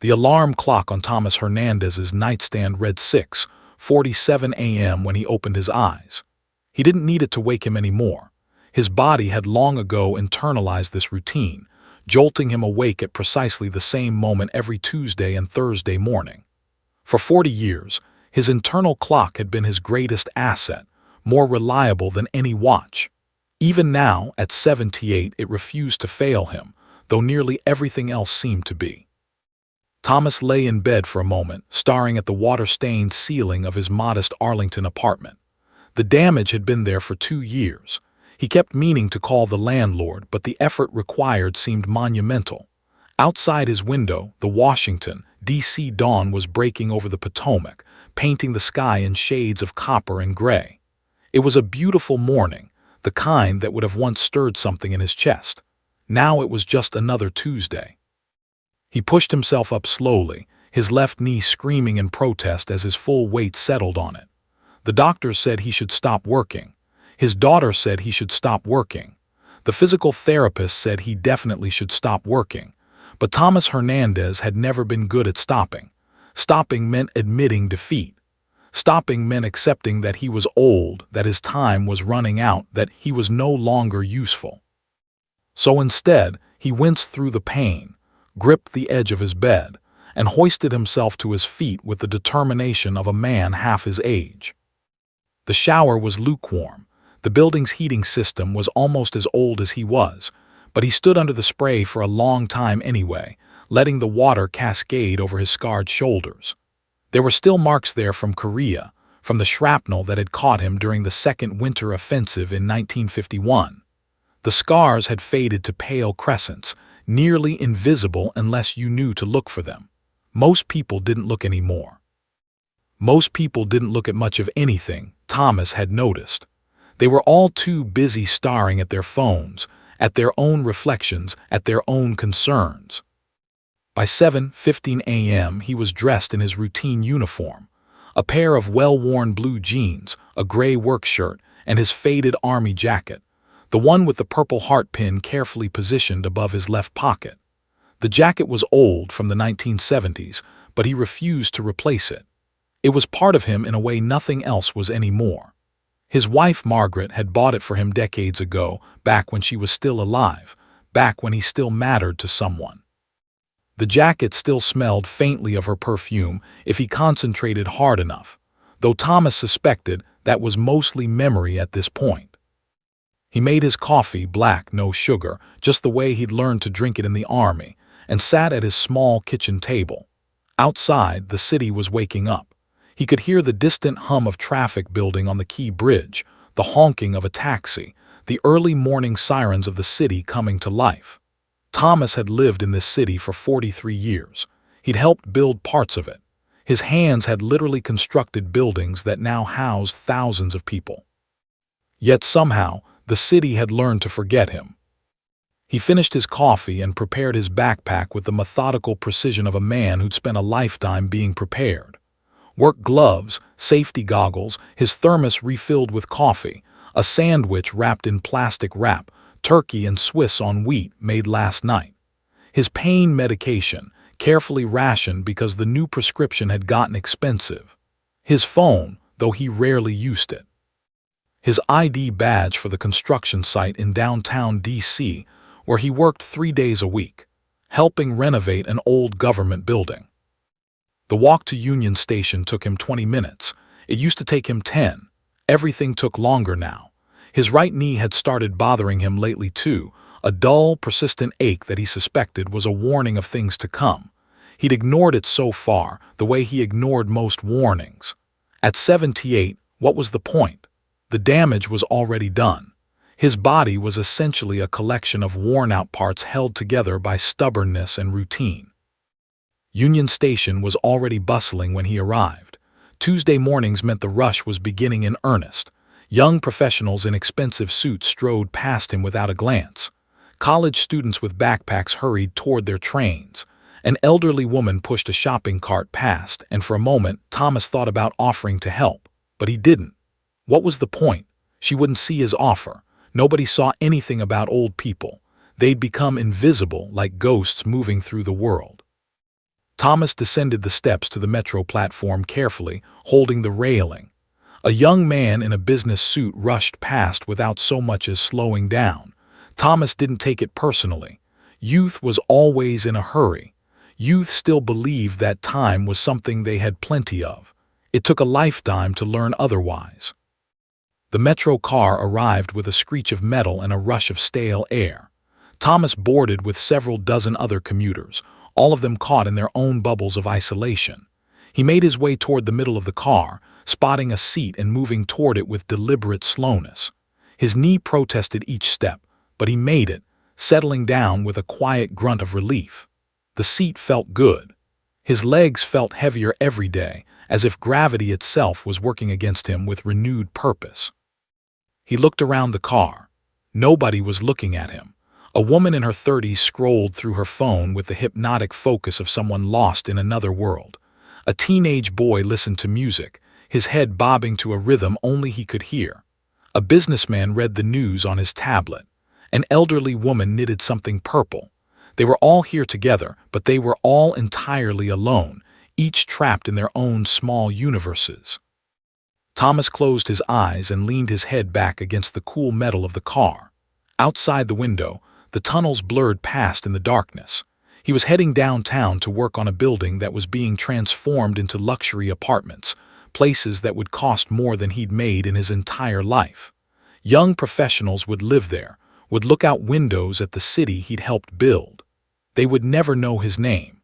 The alarm clock on Thomas Hernandez's nightstand read 6:47 a.m. when he opened his eyes. He didn't need it to wake him anymore. His body had long ago internalized this routine, jolting him awake at precisely the same moment every Tuesday and Thursday morning. For 40 years, his internal clock had been his greatest asset, more reliable than any watch. Even now, at 78, it refused to fail him, though nearly everything else seemed to be. Thomas lay in bed for a moment, staring at the water-stained ceiling of his modest Arlington apartment. The damage had been there for 2 years. He kept meaning to call the landlord, but the effort required seemed monumental. Outside his window, the Washington, D.C. dawn was breaking over the Potomac, painting the sky in shades of copper and gray. It was a beautiful morning, the kind that would have once stirred something in his chest. Now it was just another Tuesday. He pushed himself up slowly, his left knee screaming in protest as his full weight settled on it. The doctors said he should stop working. His daughter said he should stop working. The physical therapist said he definitely should stop working. But Thomas Hernandez had never been good at stopping. Stopping meant admitting defeat. Stopping meant accepting that he was old, that his time was running out, that he was no longer useful. So instead, he winced through the pain, gripped the edge of his bed, and hoisted himself to his feet with the determination of a man half his age. The shower was lukewarm. The building's heating system was almost as old as he was, but he stood under the spray for a long time anyway, letting the water cascade over his scarred shoulders. There were still marks there from Korea, from the shrapnel that had caught him during the Second Winter Offensive in 1951. The scars had faded to pale crescents, nearly invisible unless you knew to look for them. Most people didn't look anymore. Most people didn't look at much of anything, Thomas had noticed. They were all too busy staring at their phones, at their own reflections, at their own concerns. By 7:15 a.m., he was dressed in his routine uniform, a pair of well-worn blue jeans, a gray work shirt, and his faded army jacket, the one with the purple heart pin carefully positioned above his left pocket. The jacket was old, from the 1970s, but he refused to replace it. It was part of him in a way nothing else was anymore. His wife, Margaret, had bought it for him decades ago, back when she was still alive, back when he still mattered to someone. The jacket still smelled faintly of her perfume if he concentrated hard enough, though Thomas suspected that was mostly memory at this point. He made his coffee black, no sugar, just the way he'd learned to drink it in the army, and sat at his small kitchen table. Outside, the city was waking up. He could hear the distant hum of traffic building on the Key Bridge, the honking of a taxi, the early morning sirens of the city coming to life. Thomas had lived in this city for 43 years. He'd helped build parts of it. His hands had literally constructed buildings that now housed thousands of people. Yet somehow, the city had learned to forget him. He finished his coffee and prepared his backpack with the methodical precision of a man who'd spent a lifetime being prepared. Work gloves, safety goggles, his thermos refilled with coffee, a sandwich wrapped in plastic wrap, turkey and Swiss on wheat made last night. His pain medication, carefully rationed because the new prescription had gotten expensive. His phone, though he rarely used it. His ID badge for the construction site in downtown D.C., where he worked 3 days a week, helping renovate an old government building. The walk to Union Station took him 20 minutes. It used to take him 10. Everything took longer now. His right knee had started bothering him lately too, a dull, persistent ache that he suspected was a warning of things to come. He'd ignored it so far, the way he ignored most warnings. At 78, what was the point? The damage was already done. His body was essentially a collection of worn-out parts held together by stubbornness and routine. Union Station was already bustling when he arrived. Tuesday mornings meant the rush was beginning in earnest. Young professionals in expensive suits strode past him without a glance. College students with backpacks hurried toward their trains. An elderly woman pushed a shopping cart past, and for a moment, Thomas thought about offering to help. But he didn't. What was the point? She wouldn't see his offer. Nobody saw anything about old people. They'd become invisible, like ghosts moving through the world. Thomas descended the steps to the metro platform carefully, holding the railing. A young man in a business suit rushed past without so much as slowing down. Thomas didn't take it personally. Youth was always in a hurry. Youth still believed that time was something they had plenty of. It took a lifetime to learn otherwise. The metro car arrived with a screech of metal and a rush of stale air. Thomas boarded with several dozen other commuters, all of them caught in their own bubbles of isolation. He made his way toward the middle of the car, spotting a seat and moving toward it with deliberate slowness. His knee protested each step, but he made it, settling down with a quiet grunt of relief. The seat felt good. His legs felt heavier every day, as if gravity itself was working against him with renewed purpose. He looked around the car. Nobody was looking at him. A woman in her 30s scrolled through her phone with the hypnotic focus of someone lost in another world. A teenage boy listened to music, his head bobbing to a rhythm only he could hear. A businessman read the news on his tablet. An elderly woman knitted something purple. They were all here together, but they were all entirely alone, each trapped in their own small universes. Thomas closed his eyes and leaned his head back against the cool metal of the car. Outside the window, the tunnels blurred past in the darkness. He was heading downtown to work on a building that was being transformed into luxury apartments, places that would cost more than he'd made in his entire life. Young professionals would live there, would look out windows at the city he'd helped build. They would never know his name.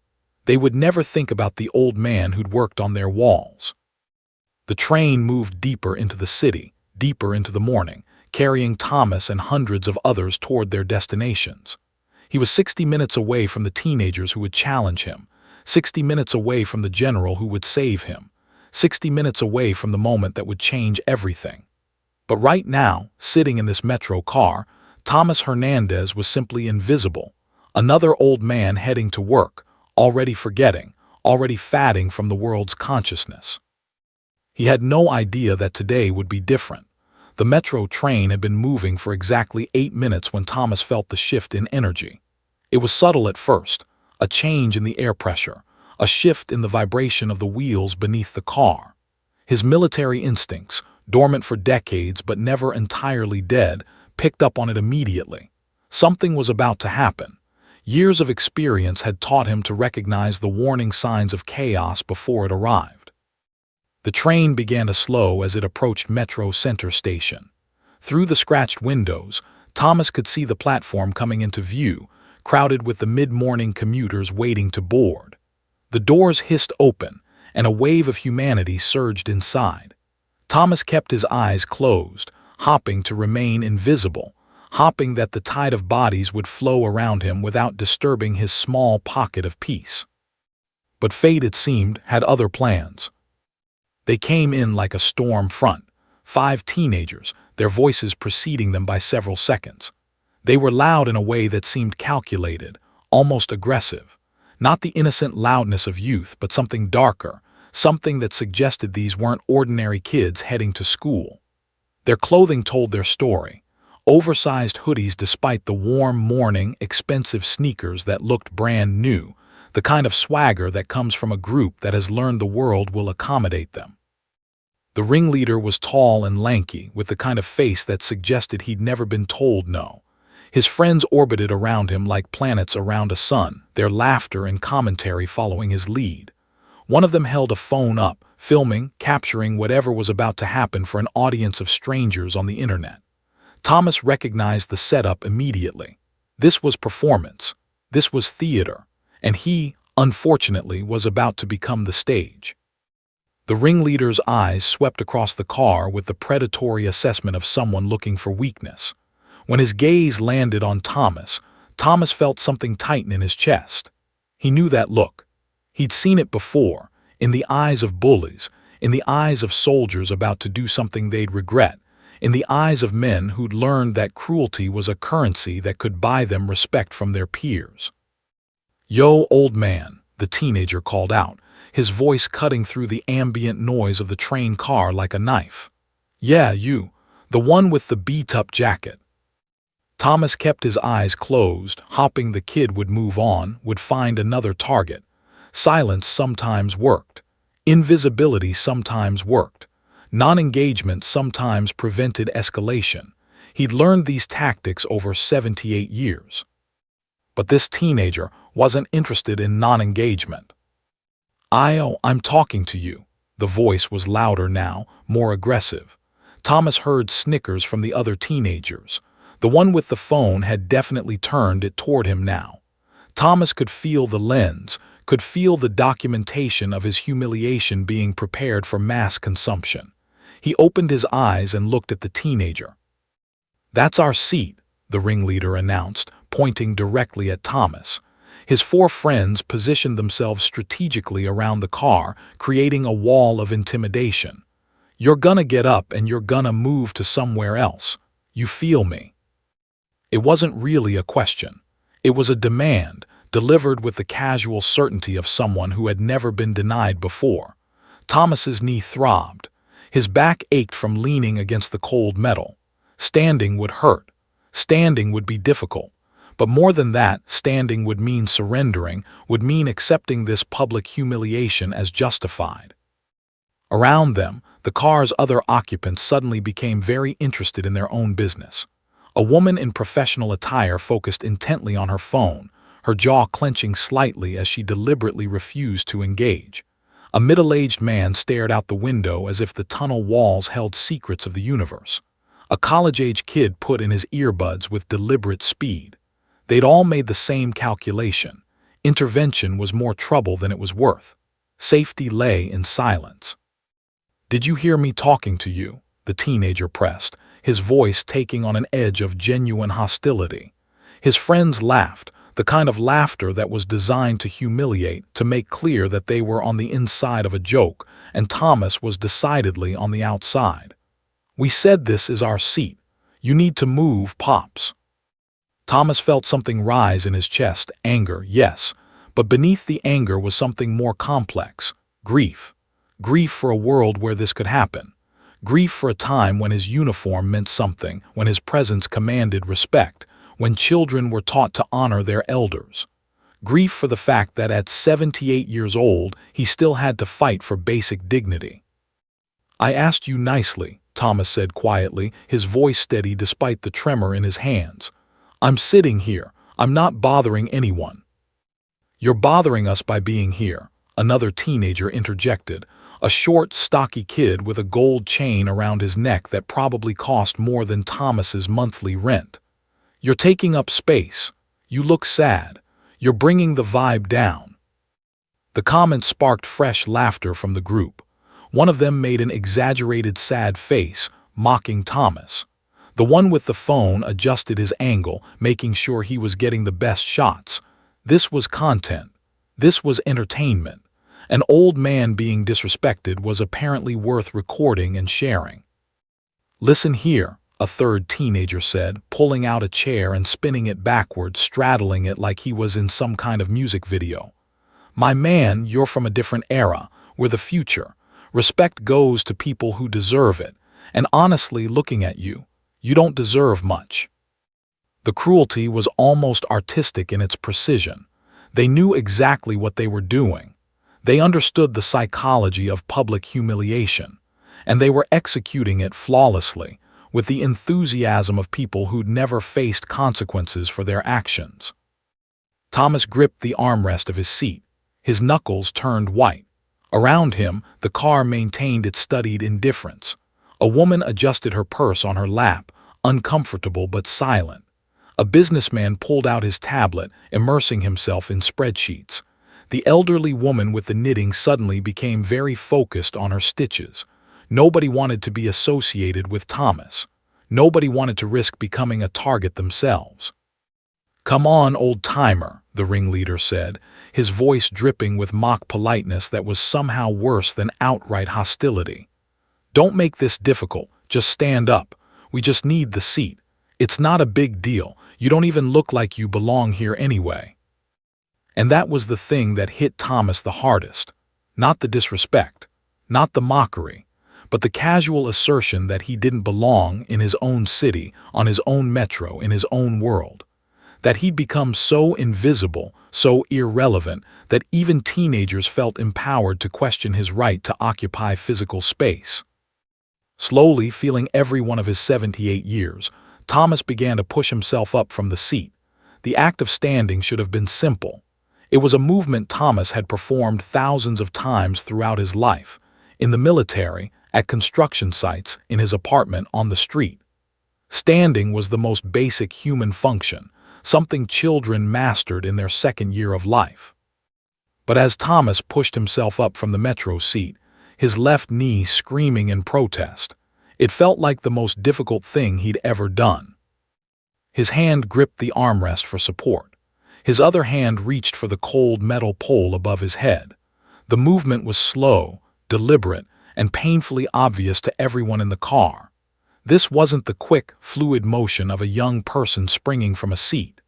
They would never think about the old man who'd worked on their walls. The train moved deeper into the city, deeper into the morning, carrying Thomas and hundreds of others toward their destinations. He was 60 minutes away from the teenagers who would challenge him, 60 minutes away from the general who would save him, 60 minutes away from the moment that would change everything. But right now, sitting in this metro car, Thomas Hernandez was simply invisible, another old man heading to work, already forgetting, already fading from the world's consciousness. He had no idea that today would be different. The metro train had been moving for exactly 8 minutes when Thomas felt the shift in energy. It was subtle at first, a change in the air pressure, a shift in the vibration of the wheels beneath the car. His military instincts, dormant for decades but never entirely dead, picked up on it immediately. Something was about to happen. Years of experience had taught him to recognize the warning signs of chaos before it arrived. The train began to slow as it approached Metro Center Station. Through the scratched windows, Thomas could see the platform coming into view, crowded with the mid-morning commuters waiting to board. The doors hissed open, and a wave of humanity surged inside. Thomas kept his eyes closed, hopping to remain invisible, hoping that the tide of bodies would flow around him without disturbing his small pocket of peace. But fate, it seemed, had other plans. They came in like a storm front, 5 teenagers, their voices preceding them by several seconds. They were loud in a way that seemed calculated, almost aggressive. Not the innocent loudness of youth, but something darker, something that suggested these weren't ordinary kids heading to school. Their clothing told their story. Oversized hoodies despite the warm morning, expensive sneakers that looked brand new, the kind of swagger that comes from a group that has learned the world will accommodate them. The ringleader was tall and lanky, with the kind of face that suggested he'd never been told no. His friends orbited around him like planets around a sun, their laughter and commentary following his lead. One of them held a phone up, filming, capturing whatever was about to happen for an audience of strangers on the internet. Thomas recognized the setup immediately. This was performance. This was theater. And he, unfortunately, was about to become the stage. The ringleader's eyes swept across the car with the predatory assessment of someone looking for weakness. When his gaze landed on Thomas, Thomas felt something tighten in his chest. He knew that look. He'd seen it before, in the eyes of bullies, in the eyes of soldiers about to do something they'd regret, in the eyes of men who'd learned that cruelty was a currency that could buy them respect from their peers. "Yo, old man," the teenager called out, his voice cutting through the ambient noise of the train car like a knife. "Yeah, you, the one with the beat-up jacket." Thomas kept his eyes closed, hoping the kid would move on, would find another target. Silence sometimes worked. Invisibility sometimes worked. Non-engagement sometimes prevented escalation. He'd learned these tactics over 78 years. But this teenager wasn't interested in non-engagement. I'm talking to you." The voice was louder now, more aggressive. Thomas heard snickers from the other teenagers. The one with the phone had definitely turned it toward him now. Thomas could feel the lens, could feel the documentation of his humiliation being prepared for mass consumption. He opened his eyes and looked at the teenager. "That's our seat," the ringleader announced, pointing directly at Thomas. His four friends positioned themselves strategically around the car, creating a wall of intimidation. "You're gonna get up and you're gonna move to somewhere else. You feel me?" It wasn't really a question. It was a demand, delivered with the casual certainty of someone who had never been denied before. Thomas's knee throbbed. His back ached from leaning against the cold metal. Standing would hurt. Standing would be difficult. But more than that, standing would mean surrendering, would mean accepting this public humiliation as justified. Around them, the car's other occupants suddenly became very interested in their own business. A woman in professional attire focused intently on her phone, her jaw clenching slightly as she deliberately refused to engage. A middle-aged man stared out the window as if the tunnel walls held secrets of the universe. A college-age kid put in his earbuds with deliberate speed. They'd all made the same calculation. Intervention was more trouble than it was worth. Safety lay in silence. "Did you hear me talking to you?" the teenager pressed, his voice taking on an edge of genuine hostility. His friends laughed, the kind of laughter that was designed to humiliate, to make clear that they were on the inside of a joke, and Thomas was decidedly on the outside. "We said this is our seat. You need to move, Pops." Thomas felt something rise in his chest, anger, yes, but beneath the anger was something more complex, grief. Grief for a world where this could happen. Grief for a time when his uniform meant something, when his presence commanded respect, when children were taught to honor their elders. Grief for the fact that at 78 years old, he still had to fight for basic dignity. "I asked you nicely," Thomas said quietly, his voice steady despite the tremor in his hands. "I'm sitting here. I'm not bothering anyone." "You're bothering us by being here," another teenager interjected, a short, stocky kid with a gold chain around his neck that probably cost more than Thomas's monthly rent. "You're taking up space. You look sad. You're bringing the vibe down." The comment sparked fresh laughter from the group. One of them made an exaggerated sad face, mocking Thomas. The one with the phone adjusted his angle, making sure he was getting the best shots. This was content. This was entertainment. An old man being disrespected was apparently worth recording and sharing. "Listen here," a third teenager said, pulling out a chair and spinning it backwards, straddling it like he was in some kind of music video. "My man, you're from a different era. We're the future. Respect goes to people who deserve it. And honestly, looking at you, you don't deserve much." The cruelty was almost artistic in its precision. They knew exactly what they were doing. They understood the psychology of public humiliation, and they were executing it flawlessly, with the enthusiasm of people who'd never faced consequences for their actions. Thomas gripped the armrest of his seat. His knuckles turned white. Around him, the car maintained its studied indifference. A woman adjusted her purse on her lap, uncomfortable but silent. A businessman pulled out his tablet, immersing himself in spreadsheets. The elderly woman with the knitting suddenly became very focused on her stitches. Nobody wanted to be associated with Thomas. Nobody wanted to risk becoming a target themselves. "Come on, old-timer," the ringleader said, his voice dripping with mock politeness that was somehow worse than outright hostility. "Don't make this difficult. Just stand up. We just need the seat. It's not a big deal. You don't even look like you belong here anyway." And that was the thing that hit Thomas the hardest. Not the disrespect, not the mockery, but the casual assertion that he didn't belong in his own city, on his own metro, in his own world. that he'd become so invisible, so irrelevant, that even teenagers felt empowered to question his right to occupy physical space. Slowly, feeling every one of his 78 years, Thomas began to push himself up from the seat. The act of standing should have been simple. It was a movement Thomas had performed thousands of times throughout his life, in the military, at construction sites, in his apartment, on the street. Standing was the most basic human function, something children mastered in their second year of life. But as Thomas pushed himself up from the metro seat, his left knee screaming in protest, it felt like the most difficult thing he'd ever done. His hand gripped the armrest for support. His other hand reached for the cold metal pole above his head. The movement was slow, deliberate, and painfully obvious to everyone in the car. This wasn't the quick, fluid motion of a young person springing from a seat.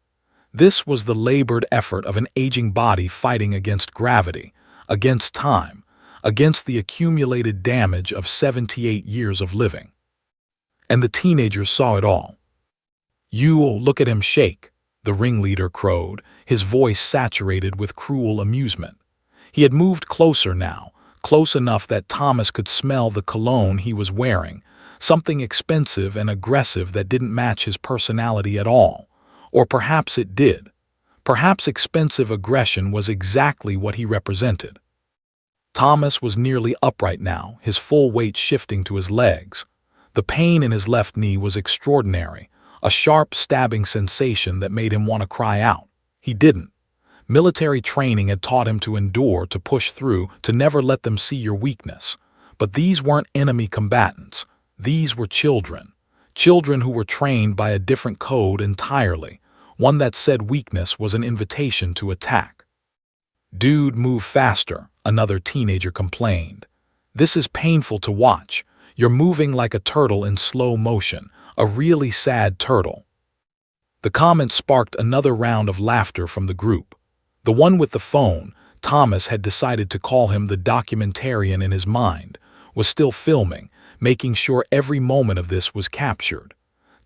This was the labored effort of an aging body fighting against gravity, against time, against the accumulated damage of 78 years of living. And the teenagers saw it all. "You look at him shake," the ringleader crowed, his voice saturated with cruel amusement. He had moved closer now, close enough that Thomas could smell the cologne he was wearing, something expensive and aggressive that didn't match his personality at all. Or perhaps it did. Perhaps expensive aggression was exactly what he represented. Thomas was nearly upright now, his full weight shifting to his legs. The pain in his left knee was extraordinary, a sharp stabbing sensation that made him want to cry out. He didn't. Military training had taught him to endure, to push through, to never let them see your weakness. But these weren't enemy combatants. These were children. Children who were trained by a different code entirely, one that said weakness was an invitation to attack. "Dude, move faster," another teenager complained. "This is painful to watch. You're moving like a turtle in slow motion, a really sad turtle." The comment sparked another round of laughter from the group. The one with the phone, Thomas had decided to call him the documentarian in his mind, was still filming, making sure every moment of this was captured.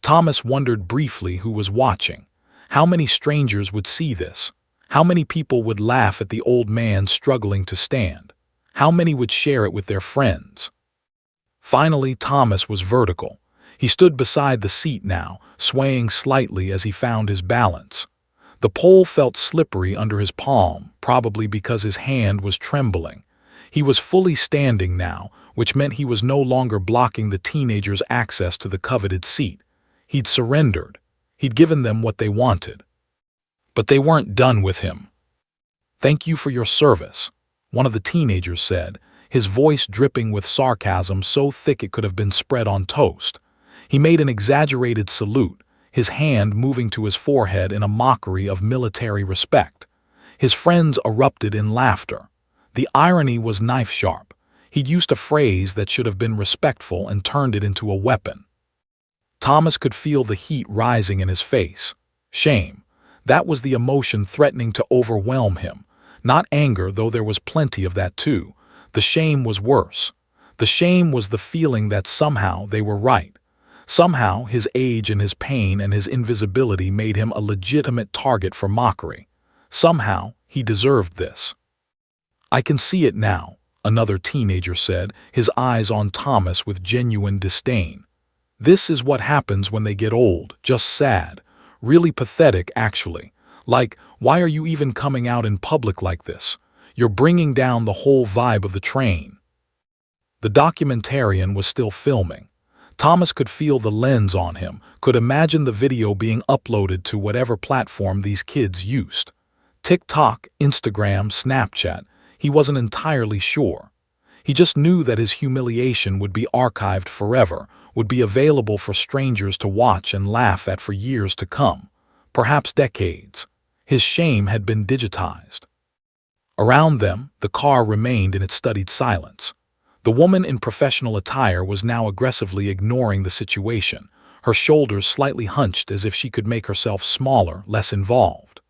Thomas wondered briefly who was watching. How many strangers would see this? How many people would laugh at the old man struggling to stand? How many would share it with their friends? Finally, Thomas was vertical. He stood beside the seat now, swaying slightly as he found his balance. The pole felt slippery under his palm, probably because his hand was trembling. He was fully standing now, which meant he was no longer blocking the teenagers' access to the coveted seat. He'd surrendered. He'd given them what they wanted. But they weren't done with him. "Thank you for your service," one of the teenagers said, his voice dripping with sarcasm so thick it could have been spread on toast. He made an exaggerated salute, his hand moving to his forehead in a mockery of military respect. His friends erupted in laughter. The irony was knife-sharp. He'd used a phrase that should have been respectful and turned it into a weapon. Thomas could feel the heat rising in his face. Shame. That was the emotion threatening to overwhelm him. Not anger, though there was plenty of that too. The shame was worse. The shame was the feeling that somehow they were right. Somehow his age and his pain and his invisibility made him a legitimate target for mockery. Somehow he deserved this. "I can see it now," another teenager said, his eyes on Thomas with genuine disdain. "This is what happens when they get old, just sad. Really pathetic, actually. Like, why are you even coming out in public like this? You're bringing down the whole vibe of the train." The documentarian was still filming. Thomas could feel the lens on him, could imagine the video being uploaded to whatever platform these kids used. TikTok, Instagram, Snapchat. He wasn't entirely sure. He just knew that his humiliation would be archived forever, would be available for strangers to watch and laugh at for years to come, perhaps decades. His shame had been digitized. Around them, the car remained in its studied silence. The woman in professional attire was now aggressively ignoring the situation, her shoulders slightly hunched as if she could make herself smaller, less involved.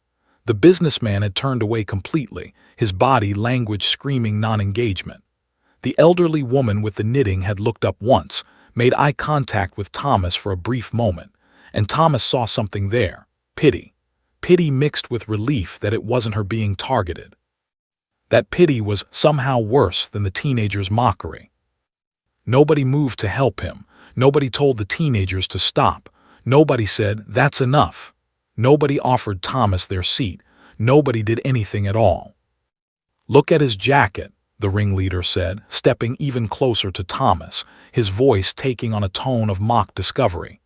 The businessman had turned away completely, his body language screaming non-engagement. The elderly woman with the knitting had looked up once, made eye contact with Thomas for a brief moment, and Thomas saw something there: pity. pity mixed with relief that it wasn't her being targeted. That pity was somehow worse than the teenager's mockery. Nobody moved to help him. Nobody told the teenagers to stop. Nobody said, "That's enough." Nobody offered Thomas their seat. Nobody did anything at all. "Look at his jacket," the ringleader said, stepping even closer to Thomas, his voice taking on a tone of mock discovery.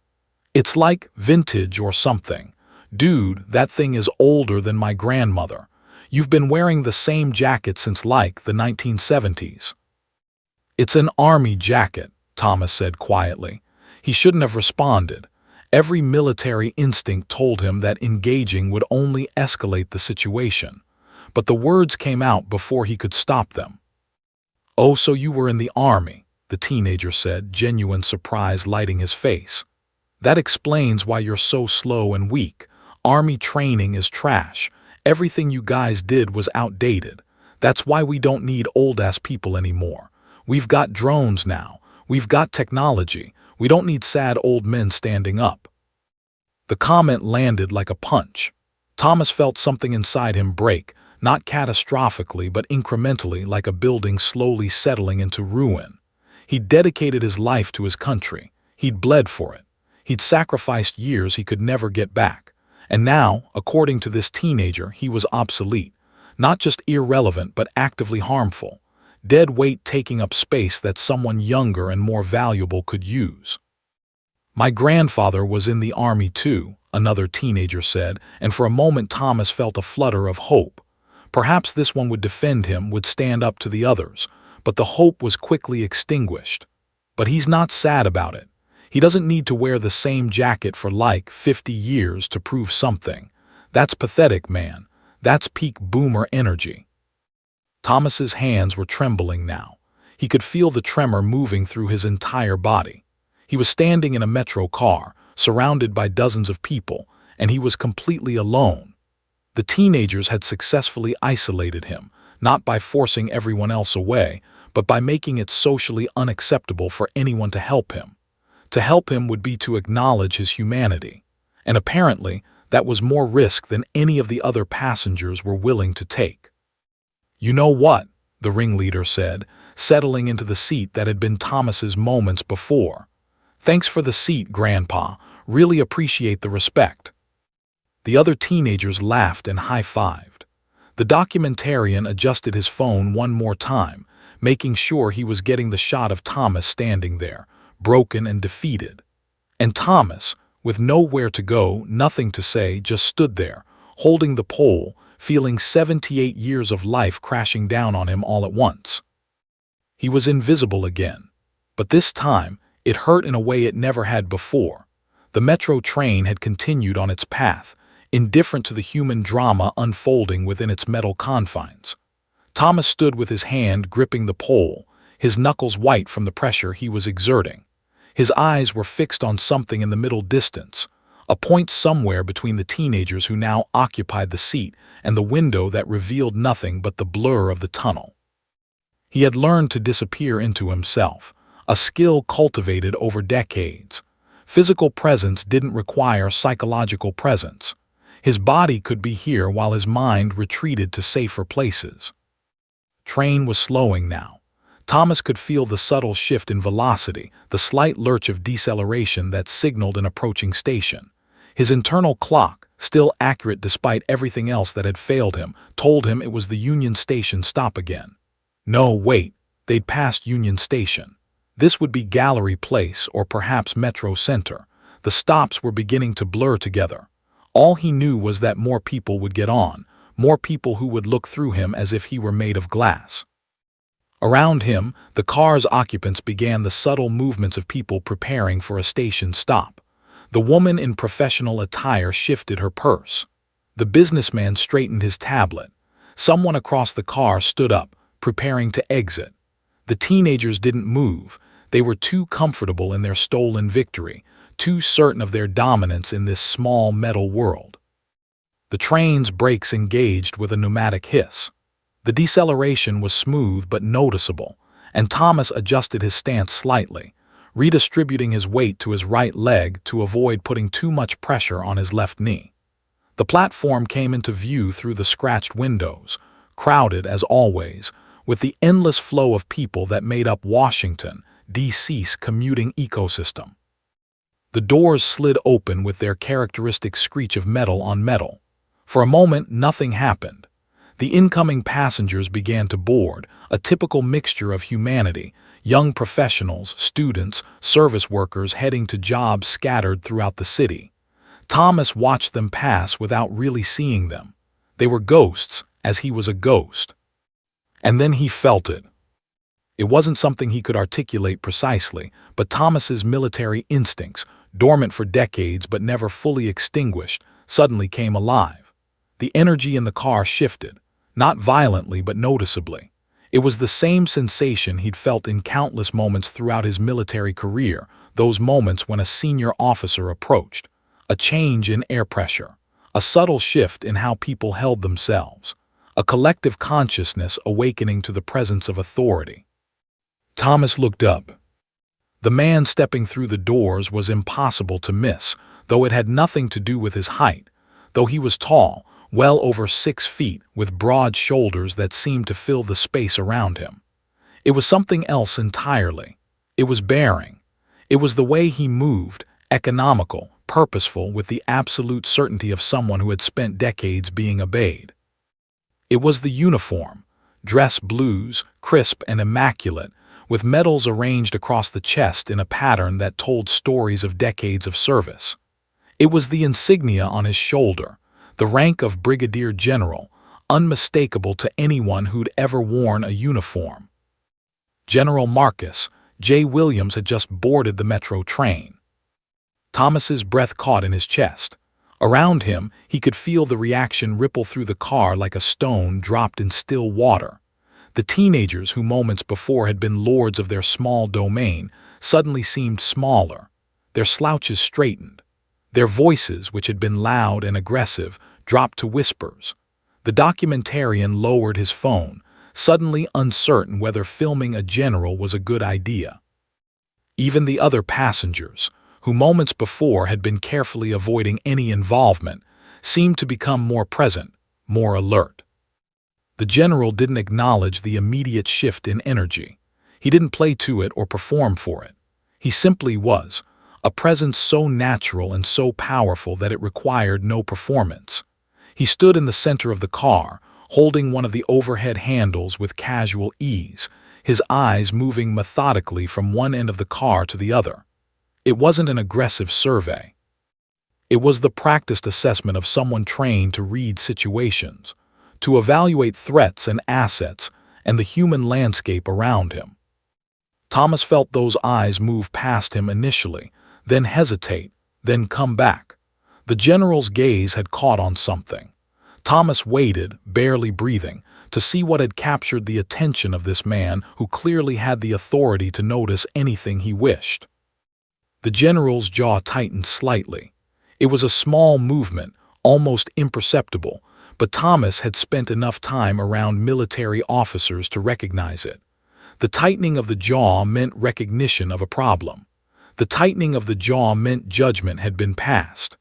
"It's like vintage or something. Dude, that thing is older than my grandmother. You've been wearing the same jacket since like the 1970s. "It's an army jacket," Thomas said quietly. He shouldn't have responded. Every military instinct told him that engaging would only escalate the situation. But the words came out before he could stop them. "Oh, so you were in the army," the teenager said, genuine surprise lighting his face. "That explains why you're so slow and weak. Army training is trash. Everything you guys did was outdated. That's why we don't need old-ass people anymore. We've got drones now. We've got technology. We don't need sad old men standing up." The comment landed like a punch. Thomas felt something inside him break, not catastrophically but incrementally, like a building slowly settling into ruin. He'd dedicated his life to his country. He'd bled for it. He'd sacrificed years he could never get back. And now, according to this teenager, he was obsolete. Not just irrelevant but actively harmful. Dead weight taking up space that someone younger and more valuable could use. "My grandfather was in the army too," another teenager said, and for a moment Thomas felt a flutter of hope. Perhaps this one would defend him, would stand up to the others, but the hope was quickly extinguished. But he's not sad about it. He doesn't need to wear the same jacket for like 50 years to prove something. That's pathetic, man. That's peak boomer energy. Thomas's hands were trembling now. He could feel the tremor moving through his entire body. He was standing in a metro car, surrounded by dozens of people, and he was completely alone. The teenagers had successfully isolated him, not by forcing everyone else away, but by making it socially unacceptable for anyone to help him. To help him would be to acknowledge his humanity, and apparently that was more risk than any of the other passengers were willing to take. "You know what?" the ringleader said, settling into the seat that had been Thomas's moments before. "Thanks for the seat, Grandpa. Really appreciate the respect." The other teenagers laughed and high-fived. The documentarian adjusted his phone one more time, making sure he was getting the shot of Thomas standing there, broken and defeated. And Thomas, with nowhere to go, nothing to say, just stood there, holding the pole, feeling 78 years of life crashing down on him all at once. He was invisible again. But this time, it hurt in a way it never had before. The metro train had continued on its path, indifferent to the human drama unfolding within its metal confines. Thomas stood with his hand gripping the pole, his knuckles white from the pressure he was exerting. His eyes were fixed on something in the middle distance, a point somewhere between the teenagers who now occupied the seat and the window that revealed nothing but the blur of the tunnel. He had learned to disappear into himself, a skill cultivated over decades. Physical presence didn't require psychological presence. His body could be here while his mind retreated to safer places. Train was slowing now. Thomas could feel the subtle shift in velocity, the slight lurch of deceleration that signaled an approaching station. His internal clock, still accurate despite everything else that had failed him, told him it was the Union Station stop again. No, wait, they'd passed Union Station. This would be Gallery Place or perhaps Metro Center. The stops were beginning to blur together. All he knew was that more people would get on, more people who would look through him as if he were made of glass. Around him, the car's occupants began the subtle movements of people preparing for a station stop. The woman in professional attire shifted her purse. The businessman straightened his tablet. Someone across the car stood up, preparing to exit. The teenagers didn't move. They were too comfortable in their stolen victory, too certain of their dominance in this small metal world. The train's brakes engaged with a pneumatic hiss. The deceleration was smooth but noticeable, and Thomas adjusted his stance slightly, redistributing his weight to his right leg to avoid putting too much pressure on his left knee. The platform came into view through the scratched windows, crowded as always, with the endless flow of people that made up Washington, D.C.'s commuting ecosystem. The doors slid open with their characteristic screech of metal on metal. For a moment, nothing happened. The incoming passengers began to board, a typical mixture of humanity, young professionals, students, service workers heading to jobs scattered throughout the city. Thomas watched them pass without really seeing them. They were ghosts, as he was a ghost. And then he felt it. It wasn't something he could articulate precisely, but Thomas's military instincts, dormant for decades but never fully extinguished, suddenly came alive. The energy in the car shifted, not violently but noticeably. It was the same sensation he'd felt in countless moments throughout his military career, those moments when a senior officer approached. A change in air pressure, a subtle shift in how people held themselves, a collective consciousness awakening to the presence of authority. Thomas looked up. The man stepping through the doors was impossible to miss, though it had nothing to do with his height. Though he was tall, well over 6 feet, with broad shoulders that seemed to fill the space around him. It was something else entirely. It was bearing. It was the way he moved, economical, purposeful, with the absolute certainty of someone who had spent decades being obeyed. It was the uniform, dress blues, crisp and immaculate, with medals arranged across the chest in a pattern that told stories of decades of service. It was the insignia on his shoulder, the rank of brigadier general, unmistakable to anyone who'd ever worn a uniform. General Marcus J. Williams had just boarded the metro train. Thomas's breath caught in his chest. Around him, he could feel the reaction ripple through the car like a stone dropped in still water. The teenagers who moments before had been lords of their small domain suddenly seemed smaller. Their slouches straightened. Their voices, which had been loud and aggressive, dropped to whispers. The documentarian lowered his phone, suddenly uncertain whether filming a general was a good idea. Even the other passengers, who moments before had been carefully avoiding any involvement, seemed to become more present, more alert. The general didn't acknowledge the immediate shift in energy. He didn't play to it or perform for it. He simply was, a presence so natural and so powerful that it required no performance. He stood in the center of the car, holding one of the overhead handles with casual ease, his eyes moving methodically from one end of the car to the other. It wasn't an aggressive survey. It was the practiced assessment of someone trained to read situations, to evaluate threats and assets and the human landscape around him. Thomas felt those eyes move past him initially, then hesitate, then come back. The general's gaze had caught on something. Thomas waited, barely breathing, to see what had captured the attention of this man who clearly had the authority to notice anything he wished. The general's jaw tightened slightly. It was a small movement, almost imperceptible, but Thomas had spent enough time around military officers to recognize it. The tightening of the jaw meant recognition of a problem. The tightening of the jaw meant judgment had been passed.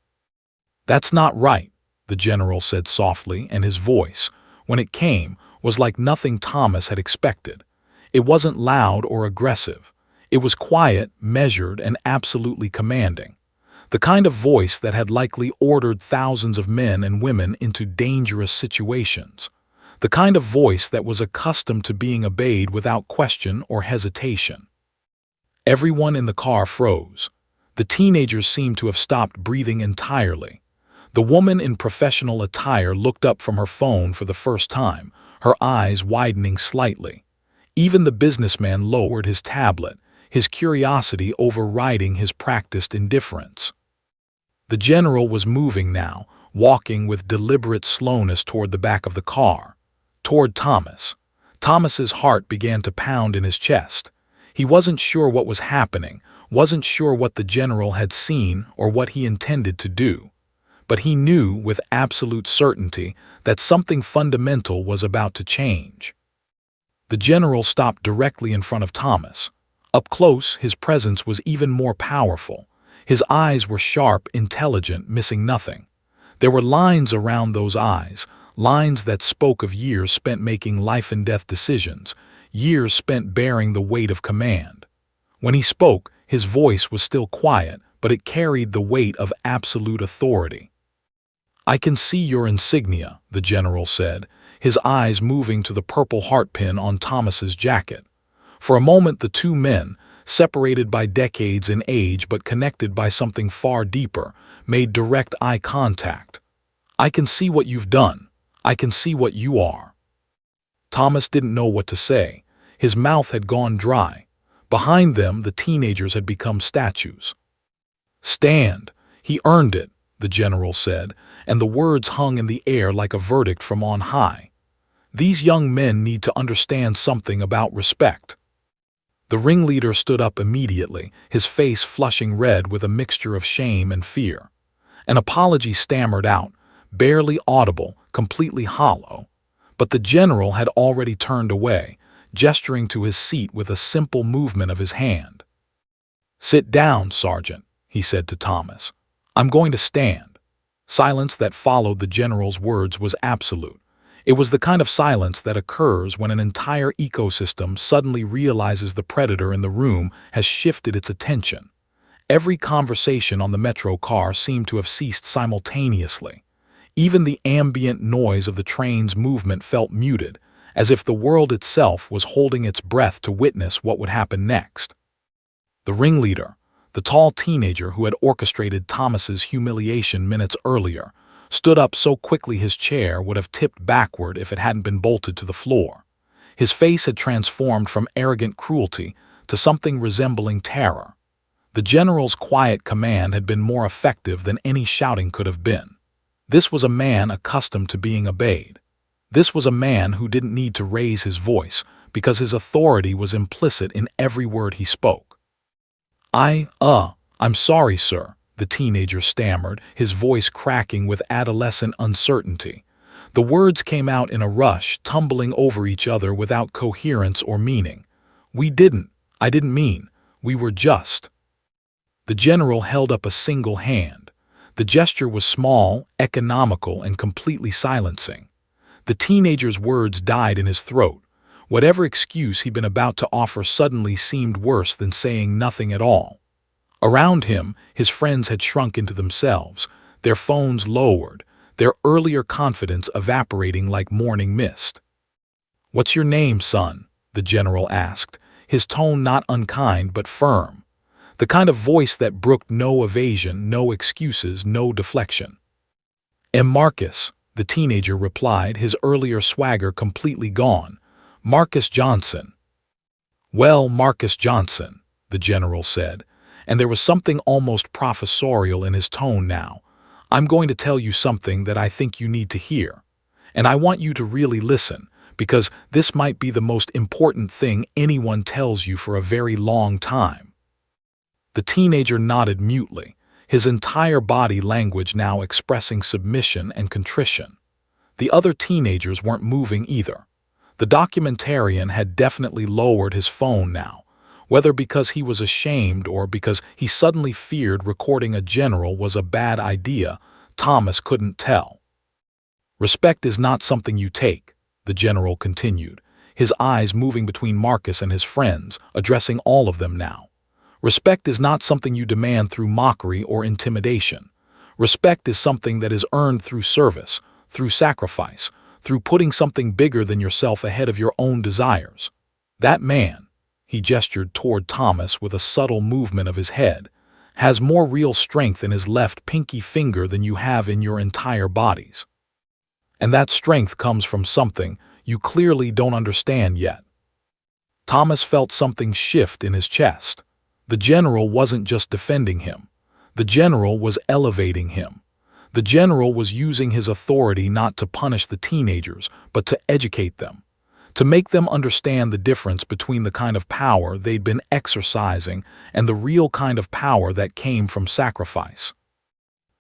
"That's not right," the general said softly, and his voice, when it came, was like nothing Thomas had expected. It wasn't loud or aggressive. It was quiet, measured, and absolutely commanding. The kind of voice that had likely ordered thousands of men and women into dangerous situations. The kind of voice that was accustomed to being obeyed without question or hesitation. Everyone in the car froze. The teenagers seemed to have stopped breathing entirely. The woman in professional attire looked up from her phone for the first time, her eyes widening slightly. Even the businessman lowered his tablet, his curiosity overriding his practiced indifference. The general was moving now, walking with deliberate slowness toward the back of the car, toward Thomas. Thomas's heart began to pound in his chest. He wasn't sure what was happening, wasn't sure what the general had seen or what he intended to do. But he knew with absolute certainty that something fundamental was about to change. The general stopped directly in front of Thomas. Up close, his presence was even more powerful. His eyes were sharp, intelligent, missing nothing. There were lines around those eyes, lines that spoke of years spent making life-and-death decisions, years spent bearing the weight of command. When he spoke, his voice was still quiet, but it carried the weight of absolute authority. "I can see your insignia," the general said, his eyes moving to the purple heart pin on Thomas's jacket. For a moment the two men, separated by decades in age but connected by something far deeper, made direct eye contact. "I can see what you've done. I can see what you are." Thomas didn't know what to say. His mouth had gone dry. Behind them, the teenagers had become statues. "Stand. He earned it," the general said, and the words hung in the air like a verdict from on high. "These young men need to understand something about respect." The ringleader stood up immediately, his face flushing red with a mixture of shame and fear. An apology stammered out, barely audible, completely hollow. But the general had already turned away, gesturing to his seat with a simple movement of his hand. "Sit down, Sergeant," he said to Thomas. "I'm going to stand." Silence that followed the general's words was absolute. It was the kind of silence that occurs when an entire ecosystem suddenly realizes the predator in the room has shifted its attention. Every conversation on the metro car seemed to have ceased simultaneously. Even the ambient noise of the train's movement felt muted, as if the world itself was holding its breath to witness what would happen next. The ringleader, the tall teenager who had orchestrated Thomas's humiliation minutes earlier, stood up so quickly his chair would have tipped backward if it hadn't been bolted to the floor. His face had transformed from arrogant cruelty to something resembling terror. The general's quiet command had been more effective than any shouting could have been. This was a man accustomed to being obeyed. This was a man who didn't need to raise his voice because his authority was implicit in every word he spoke. I'm sorry, sir," the teenager stammered, his voice cracking with adolescent uncertainty. The words came out in a rush, tumbling over each other without coherence or meaning. I didn't mean, we were just." The general held up a single hand. The gesture was small, economical, and completely silencing. The teenager's words died in his throat. Whatever excuse he'd been about to offer suddenly seemed worse than saying nothing at all. Around him, his friends had shrunk into themselves, their phones lowered, their earlier confidence evaporating like morning mist. "What's your name, son?" the general asked, his tone not unkind but firm. The kind of voice that brooked no evasion, no excuses, no deflection. "M. Marcus," the teenager replied, his earlier swagger completely gone. "Marcus Johnson." "Well, Marcus Johnson," the general said, and there was something almost professorial in his tone now. "I'm going to tell you something that I think you need to hear. And I want you to really listen, because this might be the most important thing anyone tells you for a very long time." The teenager nodded mutely, his entire body language now expressing submission and contrition. The other teenagers weren't moving either. The documentarian had definitely lowered his phone now, whether because he was ashamed or because he suddenly feared recording a general was a bad idea. Thomas couldn't tell. "Respect is not something you take," the general continued, his eyes moving between Marcus and his friends, addressing all of them now. "Respect is not something you demand through mockery or intimidation. Respect is something that is earned through service, through sacrifice, through putting something bigger than yourself ahead of your own desires. That man," he gestured toward Thomas with a subtle movement of his head, "has more real strength in his left pinky finger than you have in your entire bodies. And that strength comes from something you clearly don't understand yet." Thomas felt something shift in his chest. The general wasn't just defending him. The general was elevating him. The general was using his authority not to punish the teenagers, but to educate them, to make them understand the difference between the kind of power they'd been exercising and the real kind of power that came from sacrifice.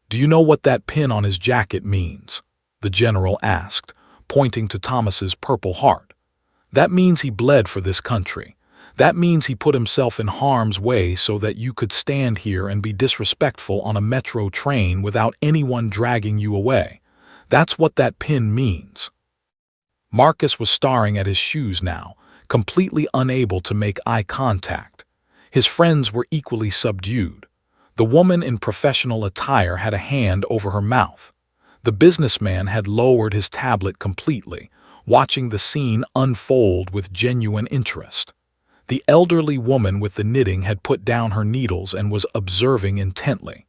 "Do you know what that pin on his jacket means?" the general asked, pointing to Thomas's purple heart. "That means he bled for this country. That means he put himself in harm's way so that you could stand here and be disrespectful on a metro train without anyone dragging you away. That's what that pin means." Marcus was staring at his shoes now, completely unable to make eye contact. His friends were equally subdued. The woman in professional attire had a hand over her mouth. The businessman had lowered his tablet completely, watching the scene unfold with genuine interest. The elderly woman with the knitting had put down her needles and was observing intently.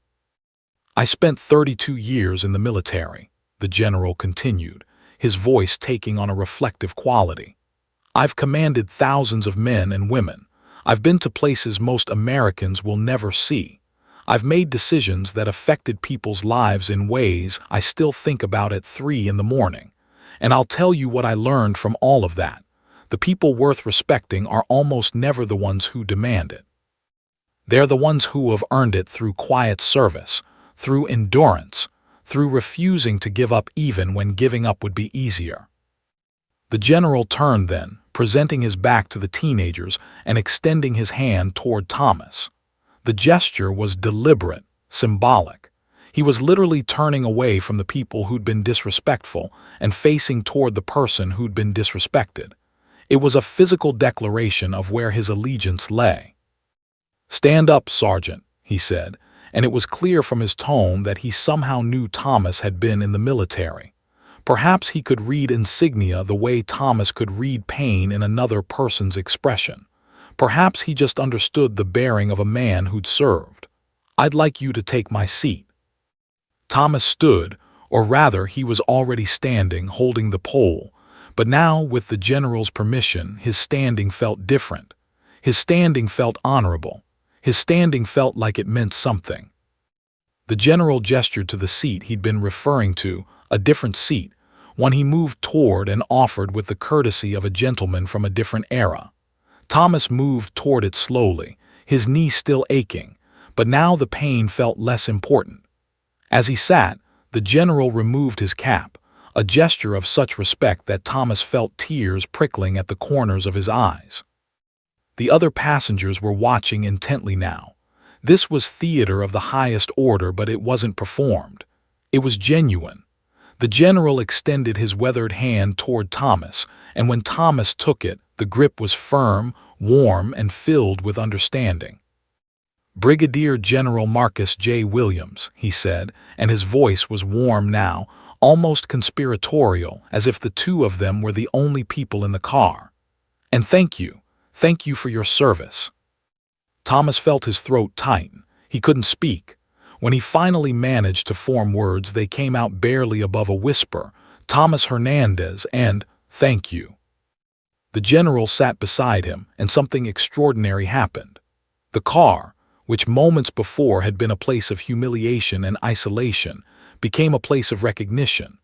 "I spent 32 years in the military," the general continued, his voice taking on a reflective quality. "I've commanded thousands of men and women. I've been to places most Americans will never see. I've made decisions that affected people's lives in ways I still think about at 3 in the morning. And I'll tell you what I learned from all of that. The people worth respecting are almost never the ones who demand it. They're the ones who have earned it through quiet service, through endurance, through refusing to give up even when giving up would be easier." The general turned then, presenting his back to the teenagers and extending his hand toward Thomas. The gesture was deliberate, symbolic. He was literally turning away from the people who'd been disrespectful and facing toward the person who'd been disrespected. It was a physical declaration of where his allegiance lay. "Stand up, Sergeant," he said, and it was clear from his tone that he somehow knew Thomas had been in the military. Perhaps he could read insignia the way Thomas could read pain in another person's expression. Perhaps he just understood the bearing of a man who'd served. "I'd like you to take my seat." Thomas stood, or rather he was already standing, holding the pole, but now, with the general's permission, his standing felt different. His standing felt honorable. His standing felt like it meant something. The general gestured to the seat he'd been referring to, a different seat, one he moved toward and offered with the courtesy of a gentleman from a different era. Thomas moved toward it slowly, his knee still aching, but now the pain felt less important. As he sat, the general removed his cap, a gesture of such respect that Thomas felt tears prickling at the corners of his eyes. The other passengers were watching intently now. This was theater of the highest order, but it wasn't performed. It was genuine. The general extended his weathered hand toward Thomas, and when Thomas took it, the grip was firm, warm, and filled with understanding. "Brigadier General Marcus J. Williams," he said, and his voice was warm now, almost conspiratorial, as if the two of them were the only people in the car. "And thank you for your service." Thomas felt his throat tighten. He couldn't speak. When he finally managed to form words, they came out barely above a whisper: "Thomas Hernandez, and thank you." The general sat beside him, and something extraordinary happened. The car, which moments before had been a place of humiliation and isolation, became a place of recognition.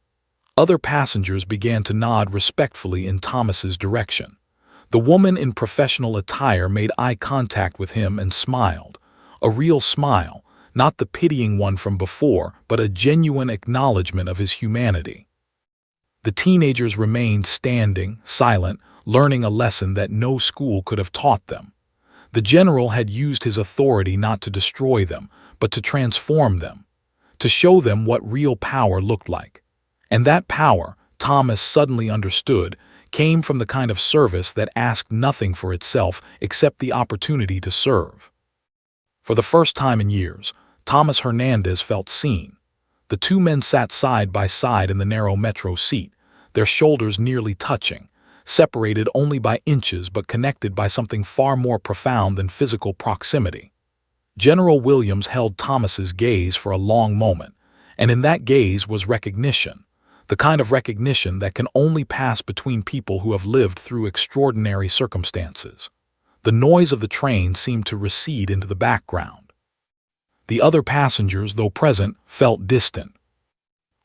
Other passengers began to nod respectfully in Thomas's direction. The woman in professional attire made eye contact with him and smiled. A real smile, not the pitying one from before, but a genuine acknowledgement of his humanity. The teenagers remained standing, silent, learning a lesson that no school could have taught them. The general had used his authority not to destroy them, but to transform them, to show them what real power looked like. And that power, Thomas suddenly understood, came from the kind of service that asked nothing for itself except the opportunity to serve. For the first time in years, Thomas Hernandez felt seen. The two men sat side by side in the narrow metro seat, their shoulders nearly touching, separated only by inches but connected by something far more profound than physical proximity. General Williams held Thomas's gaze for a long moment, and in that gaze was recognition, the kind of recognition that can only pass between people who have lived through extraordinary circumstances. The noise of the train seemed to recede into the background. The other passengers, though present, felt distant.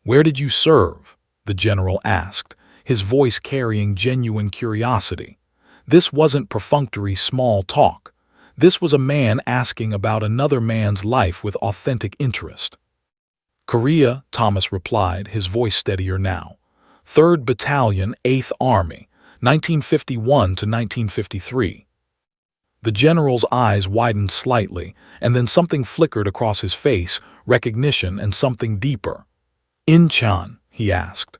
"Where did you serve?" the general asked, his voice carrying genuine curiosity. This wasn't perfunctory small talk. This was a man asking about another man's life with authentic interest. "Korea," Thomas replied, his voice steadier now. 3rd Battalion, 8th Army, 1951 to 1953. The general's eyes widened slightly, and then something flickered across his face, recognition and something deeper. "Incheon?" he asked.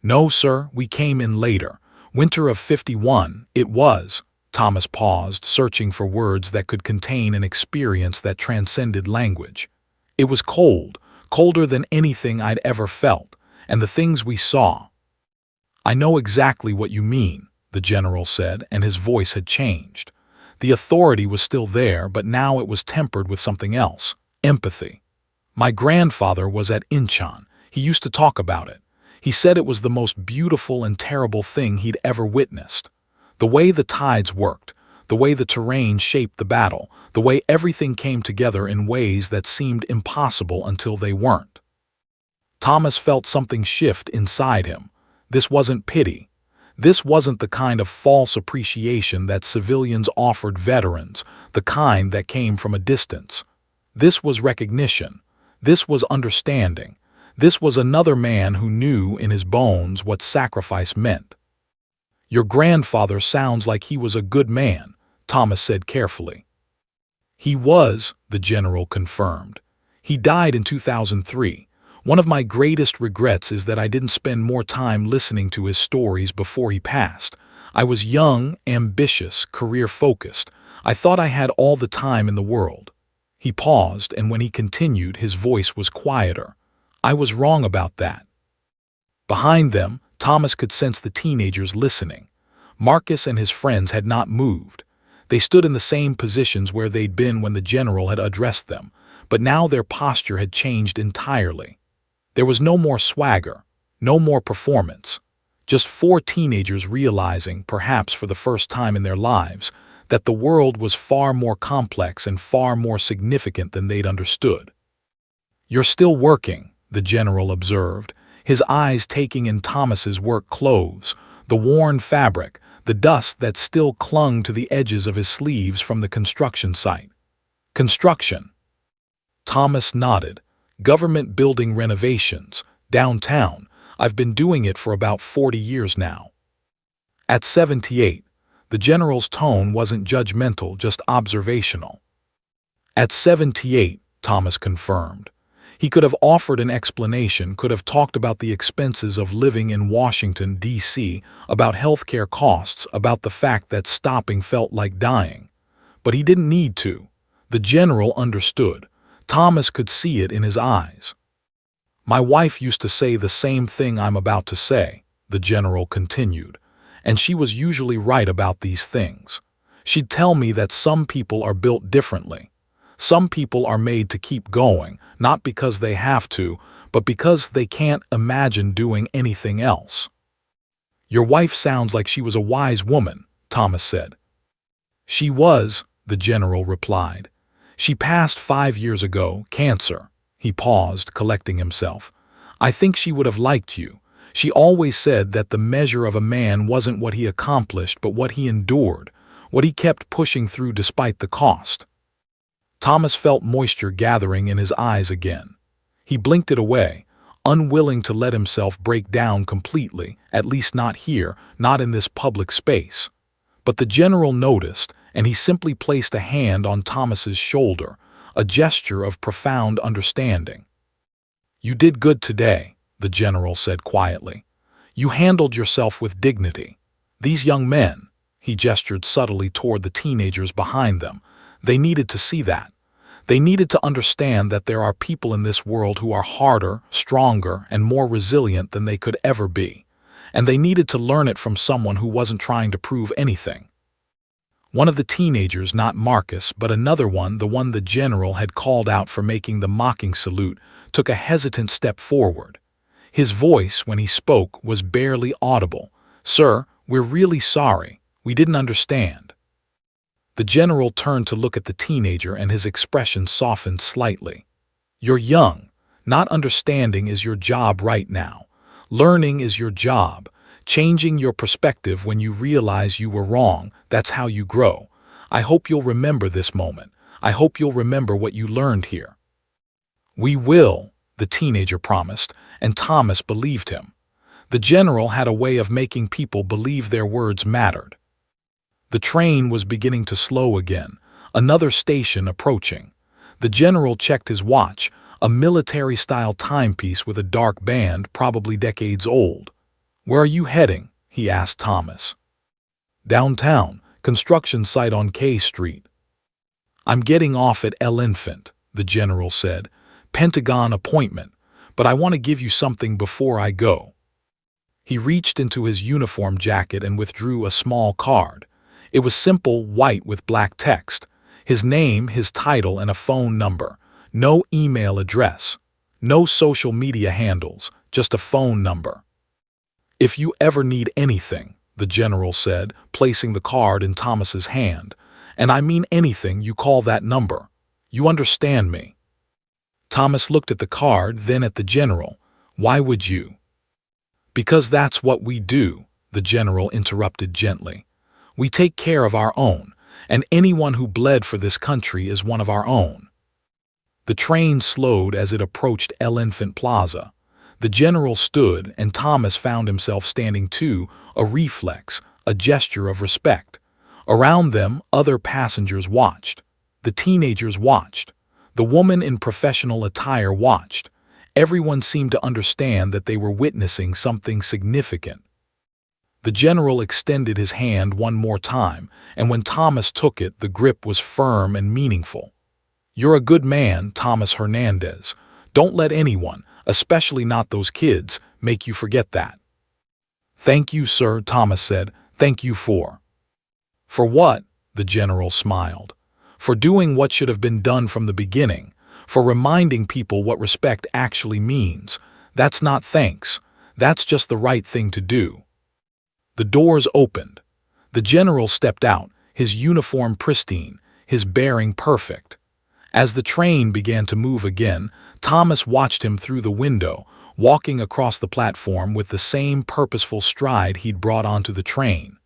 "No, sir, we came in later. Winter of '51, it was." Thomas paused, searching for words that could contain an experience that transcended language. "It was cold, colder than anything I'd ever felt, and the things we saw." "I know exactly what you mean," the general said, and his voice had changed. The authority was still there, but now it was tempered with something else: empathy. "My grandfather was at Incheon. He used to talk about it. He said it was the most beautiful and terrible thing he'd ever witnessed. The way the tides worked, the way the terrain shaped the battle, the way everything came together in ways that seemed impossible until they weren't." Thomas felt something shift inside him. This wasn't pity. This wasn't the kind of false appreciation that civilians offered veterans, the kind that came from a distance. This was recognition. This was understanding. This was another man who knew in his bones what sacrifice meant. "Your grandfather sounds like he was a good man," Thomas said carefully. "He was," the general confirmed. "He died in 2003. One of my greatest regrets is that I didn't spend more time listening to his stories before he passed. I was young, ambitious, career-focused. I thought I had all the time in the world." He paused, and when he continued, his voice was quieter. "I was wrong about that." Behind them, Thomas could sense the teenagers listening. Marcus and his friends had not moved. They stood in the same positions where they'd been when the general had addressed them, but now their posture had changed entirely. There was no more swagger, no more performance. Just four teenagers realizing, perhaps for the first time in their lives, that the world was far more complex and far more significant than they'd understood. "You're still working," the general observed, his eyes taking in Thomas's work clothes, the worn fabric, the dust that still clung to the edges of his sleeves from the construction site. "Construction?" Thomas nodded. "Government building renovations, downtown. I've been doing it for about 40 years now." At 78, the general's tone wasn't judgmental, just observational. "At 78, Thomas confirmed. He could have offered an explanation, could have talked about the expenses of living in Washington, D.C., about healthcare costs, about the fact that stopping felt like dying. But he didn't need to. The general understood. Thomas could see it in his eyes. "My wife used to say the same thing I'm about to say," the general continued, "and she was usually right about these things. She'd tell me that some people are built differently. Some people are made to keep going, not because they have to, but because they can't imagine doing anything else." "Your wife sounds like she was a wise woman," Thomas said. "She was," the general replied. "She passed 5 years ago, cancer." He paused, collecting himself. "I think she would have liked you. She always said that the measure of a man wasn't what he accomplished, but what he endured, what he kept pushing through despite the cost." Thomas felt moisture gathering in his eyes again. He blinked it away, unwilling to let himself break down completely, at least not here, not in this public space. But the general noticed, and he simply placed a hand on Thomas's shoulder, a gesture of profound understanding. "You did good today," the general said quietly. "You handled yourself with dignity. These young men," he gestured subtly toward the teenagers behind them, "they needed to see that. They needed to understand that there are people in this world who are harder, stronger, and more resilient than they could ever be. And they needed to learn it from someone who wasn't trying to prove anything." One of the teenagers, not Marcus, but another one, the one the general had called out for making the mocking salute, took a hesitant step forward. His voice, when he spoke, was barely audible. "Sir, we're really sorry. We didn't understand." The general turned to look at the teenager, and his expression softened slightly. "You're young. Not understanding is your job right now. Learning is your job. Changing your perspective when you realize you were wrong, that's how you grow. I hope you'll remember this moment. I hope you'll remember what you learned here." "We will," the teenager promised, and Thomas believed him. The general had a way of making people believe their words mattered. The train was beginning to slow again, another station approaching. The general checked his watch, a military-style timepiece with a dark band, probably decades old. "Where are you heading?" he asked Thomas. "Downtown, construction site on K Street." "I'm getting off at El Infant," the general said. "Pentagon appointment, but I want to give you something before I go." He reached into his uniform jacket and withdrew a small card. It was simple, white with black text. His name, his title, and a phone number. No email address. No social media handles, just a phone number. "If you ever need anything," the general said, placing the card in Thomas's hand, "and I mean anything, you call that number. You understand me?" Thomas looked at the card, then at the general. "Why would you?" "Because that's what we do," the general interrupted gently. "We take care of our own, and anyone who bled for this country is one of our own." The train slowed as it approached El Infant Plaza. The general stood, and Thomas found himself standing too, a reflex, a gesture of respect. Around them, other passengers watched. The teenagers watched. The woman in professional attire watched. Everyone seemed to understand that they were witnessing something significant. The general extended his hand one more time, and when Thomas took it, the grip was firm and meaningful. "You're a good man, Thomas Hernandez. Don't let anyone, especially not those kids, make you forget that." "Thank you, sir," Thomas said. "Thank you for—" "For what?" the general smiled. "For doing what should have been done from the beginning. For reminding people what respect actually means. That's not thanks. That's just the right thing to do." The doors opened. The general stepped out, his uniform pristine, his bearing perfect. As the train began to move again, Thomas watched him through the window, walking across the platform with the same purposeful stride he'd brought onto the train.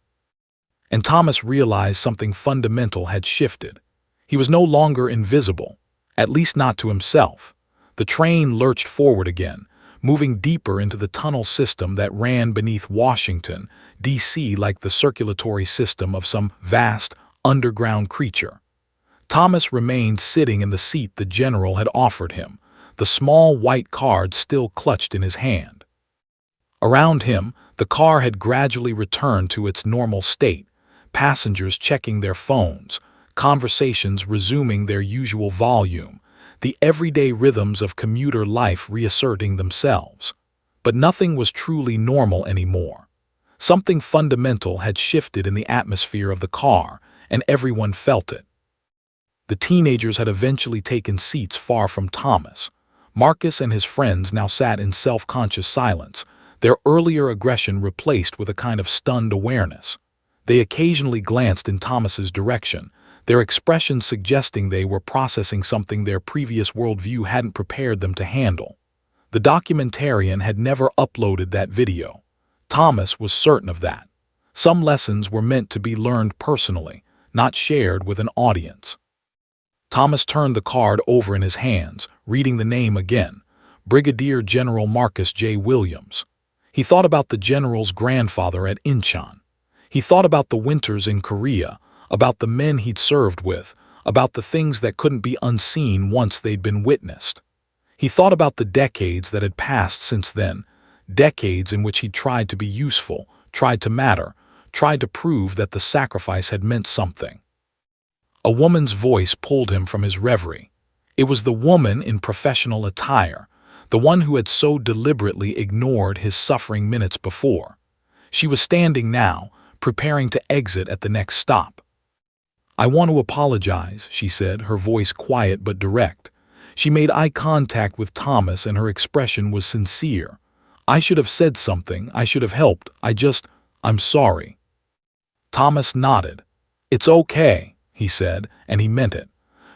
And Thomas realized something fundamental had shifted. He was no longer invisible, at least not to himself. The train lurched forward again, moving deeper into the tunnel system that ran beneath Washington, D.C. like the circulatory system of some vast, underground creature. Thomas remained sitting in the seat the general had offered him, the small white card still clutched in his hand. Around him, the car had gradually returned to its normal state, passengers checking their phones, conversations resuming their usual volume, the everyday rhythms of commuter life reasserting themselves. But nothing was truly normal anymore. Something fundamental had shifted in the atmosphere of the car, and everyone felt it. The teenagers had eventually taken seats far from Thomas. Marcus and his friends now sat in self-conscious silence, their earlier aggression replaced with a kind of stunned awareness. They occasionally glanced in Thomas's direction, their expressions suggesting they were processing something their previous worldview hadn't prepared them to handle. The documentarian had never uploaded that video. Thomas was certain of that. Some lessons were meant to be learned personally, not shared with an audience. Thomas turned the card over in his hands, reading the name again, Brigadier General Marcus J. Williams. He thought about the general's grandfather at Incheon. He thought about the winters in Korea, about the men he'd served with, about the things that couldn't be unseen once they'd been witnessed. He thought about the decades that had passed since then, decades in which he'd tried to be useful, tried to matter, tried to prove that the sacrifice had meant something. A woman's voice pulled him from his reverie. It was the woman in professional attire, the one who had so deliberately ignored his suffering minutes before. She was standing now, preparing to exit at the next stop. "I want to apologize," she said, her voice quiet but direct. She made eye contact with Thomas and her expression was sincere. "I should have said something, I should have helped, I'm sorry." Thomas nodded. "It's okay," he said, and he meant it.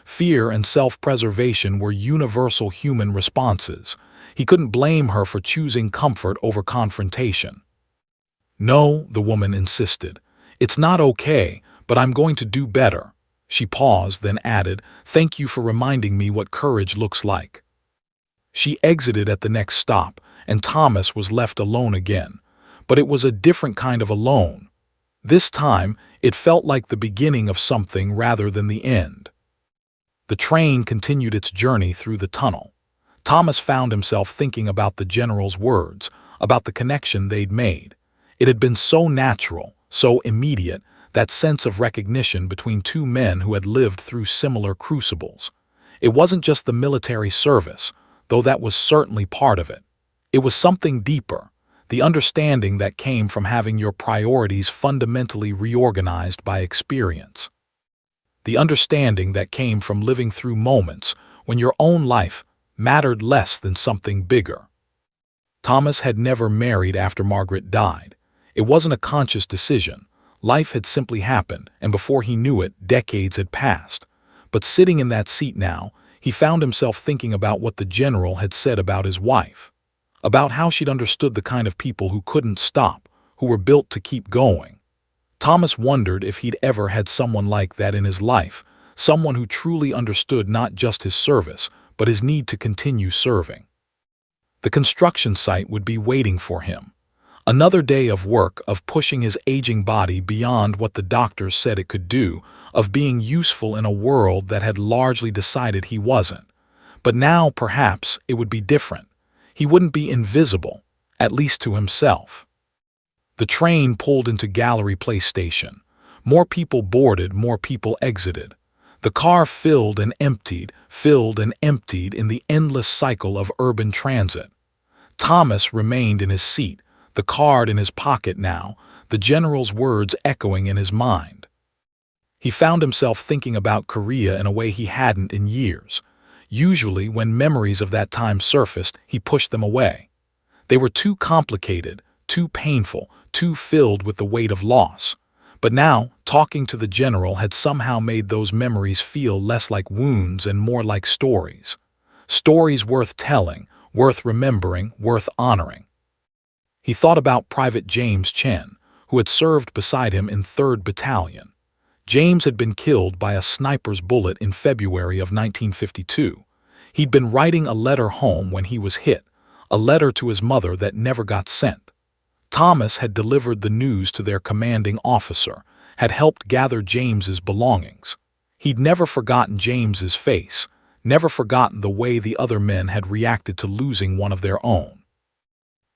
Fear and self-preservation were universal human responses. He couldn't blame her for choosing comfort over confrontation. "No," the woman insisted. "It's not okay, but I'm going to do better." She paused, then added, "Thank you for reminding me what courage looks like." She exited at the next stop, and Thomas was left alone again. But it was a different kind of alone. This time, it felt like the beginning of something rather than the end. The train continued its journey through the tunnel. Thomas found himself thinking about the general's words, about the connection they'd made. It had been so natural, so immediate, that sense of recognition between two men who had lived through similar crucibles. It wasn't just the military service, though that was certainly part of it. It was something deeper, the understanding that came from having your priorities fundamentally reorganized by experience. The understanding that came from living through moments when your own life mattered less than something bigger. Thomas had never married after Margaret died. It wasn't a conscious decision. Life had simply happened, and before he knew it, decades had passed. But sitting in that seat now, he found himself thinking about what the general had said about his wife, about how she'd understood the kind of people who couldn't stop, who were built to keep going. Thomas wondered if he'd ever had someone like that in his life, someone who truly understood not just his service, but his need to continue serving. The construction site would be waiting for him. Another day of work, of pushing his aging body beyond what the doctors said it could do, of being useful in a world that had largely decided he wasn't. But now, perhaps, it would be different. He wouldn't be invisible, at least to himself. The train pulled into Gallery Place station. More people boarded, more people exited. The car filled and emptied in the endless cycle of urban transit. Thomas remained in his seat, the card in his pocket now, the general's words echoing in his mind. He found himself thinking about Korea in a way he hadn't in years. Usually, when memories of that time surfaced, he pushed them away. They were too complicated, too painful, too filled with the weight of loss. But now, talking to the general had somehow made those memories feel less like wounds and more like stories. Stories worth telling, worth remembering, worth honoring. He thought about Private James Chen, who had served beside him in 3rd Battalion. James had been killed by a sniper's bullet in February of 1952. He'd been writing a letter home when he was hit, a letter to his mother that never got sent. Thomas had delivered the news to their commanding officer, had helped gather James's belongings. He'd never forgotten James's face, never forgotten the way the other men had reacted to losing one of their own.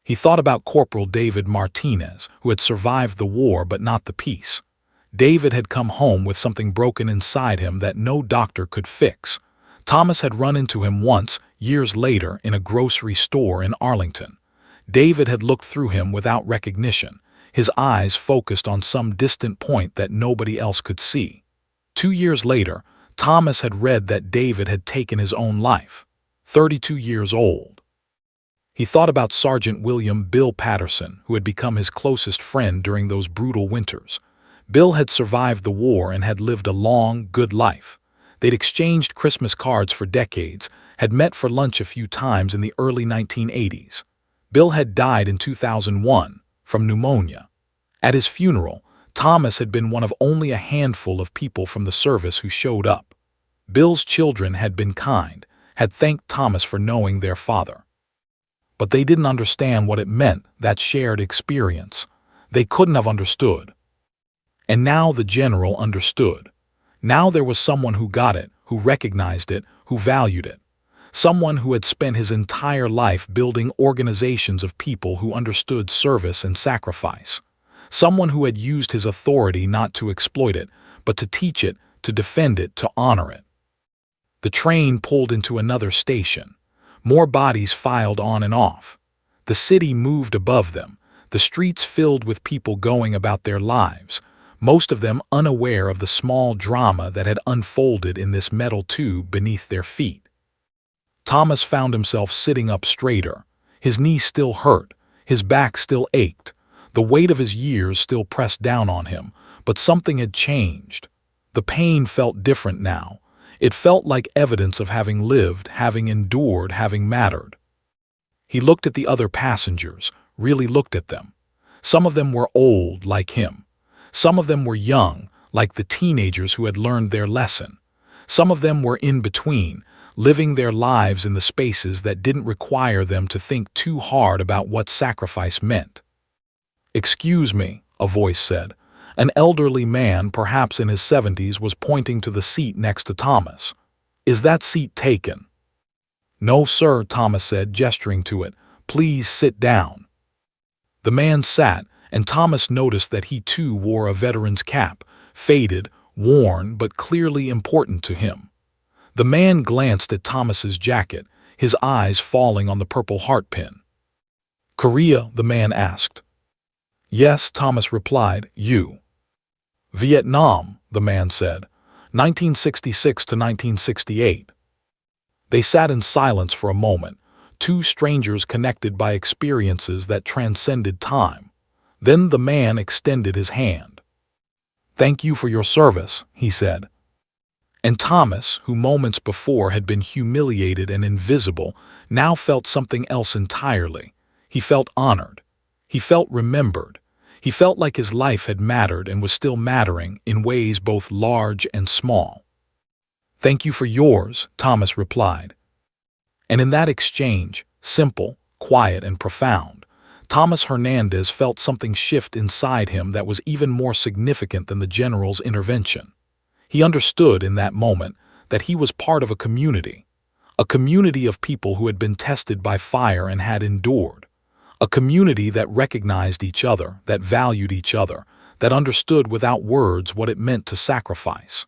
He thought about Corporal David Martinez, who had survived the war but not the peace. David had come home with something broken inside him that no doctor could fix. Thomas had run into him once, years later, in a grocery store in Arlington. David had looked through him without recognition, his eyes focused on some distant point that nobody else could see. 2 years later, Thomas had read that David had taken his own life, 32 years old. He thought about Sergeant William Bill Patterson, who had become his closest friend during those brutal winters. Bill had survived the war and had lived a long, good life. They'd exchanged Christmas cards for decades, had met for lunch a few times in the early 1980s. Bill had died in 2001 from pneumonia. At his funeral, Thomas had been one of only a handful of people from the service who showed up. Bill's children had been kind, had thanked Thomas for knowing their father. But they didn't understand what it meant, that shared experience. They couldn't have understood. And now the general understood. Now there was someone who got it, who recognized it, who valued it. Someone who had spent his entire life building organizations of people who understood service and sacrifice. Someone who had used his authority not to exploit it, but to teach it, to defend it, to honor it. The train pulled into another station. More bodies filed on and off. The city moved above them, the streets filled with people going about their lives, most of them unaware of the small drama that had unfolded in this metal tube beneath their feet. Thomas found himself sitting up straighter. His knee still hurt, his back still ached, the weight of his years still pressed down on him, but something had changed. The pain felt different now. It felt like evidence of having lived, having endured, having mattered. He looked at the other passengers, really looked at them. Some of them were old, like him. Some of them were young, like the teenagers who had learned their lesson. Some of them were in between, living their lives in the spaces that didn't require them to think too hard about what sacrifice meant. "Excuse me," a voice said. An elderly man, perhaps in his 70s, was pointing to the seat next to Thomas. "Is that seat taken?" "No, sir," Thomas said, gesturing to it. "Please sit down." The man sat, and Thomas noticed that he too wore a veteran's cap, faded, worn, but clearly important to him. The man glanced at Thomas's jacket, his eyes falling on the purple heart pin. "Korea?" the man asked. "Yes," Thomas replied. "You?" "Vietnam," the man said. 1966 to 1968. They sat in silence for a moment, two strangers connected by experiences that transcended time. Then the man extended his hand. "Thank you for your service," he said. And Thomas, who moments before had been humiliated and invisible, now felt something else entirely. He felt honored. He felt remembered. He felt like his life had mattered and was still mattering in ways both large and small. "Thank you for yours," Thomas replied. And in that exchange, simple, quiet, and profound, Thomas Hernandez felt something shift inside him that was even more significant than the general's intervention. He understood in that moment that he was part of a community of people who had been tested by fire and had endured, a community that recognized each other, that valued each other, that understood without words what it meant to sacrifice.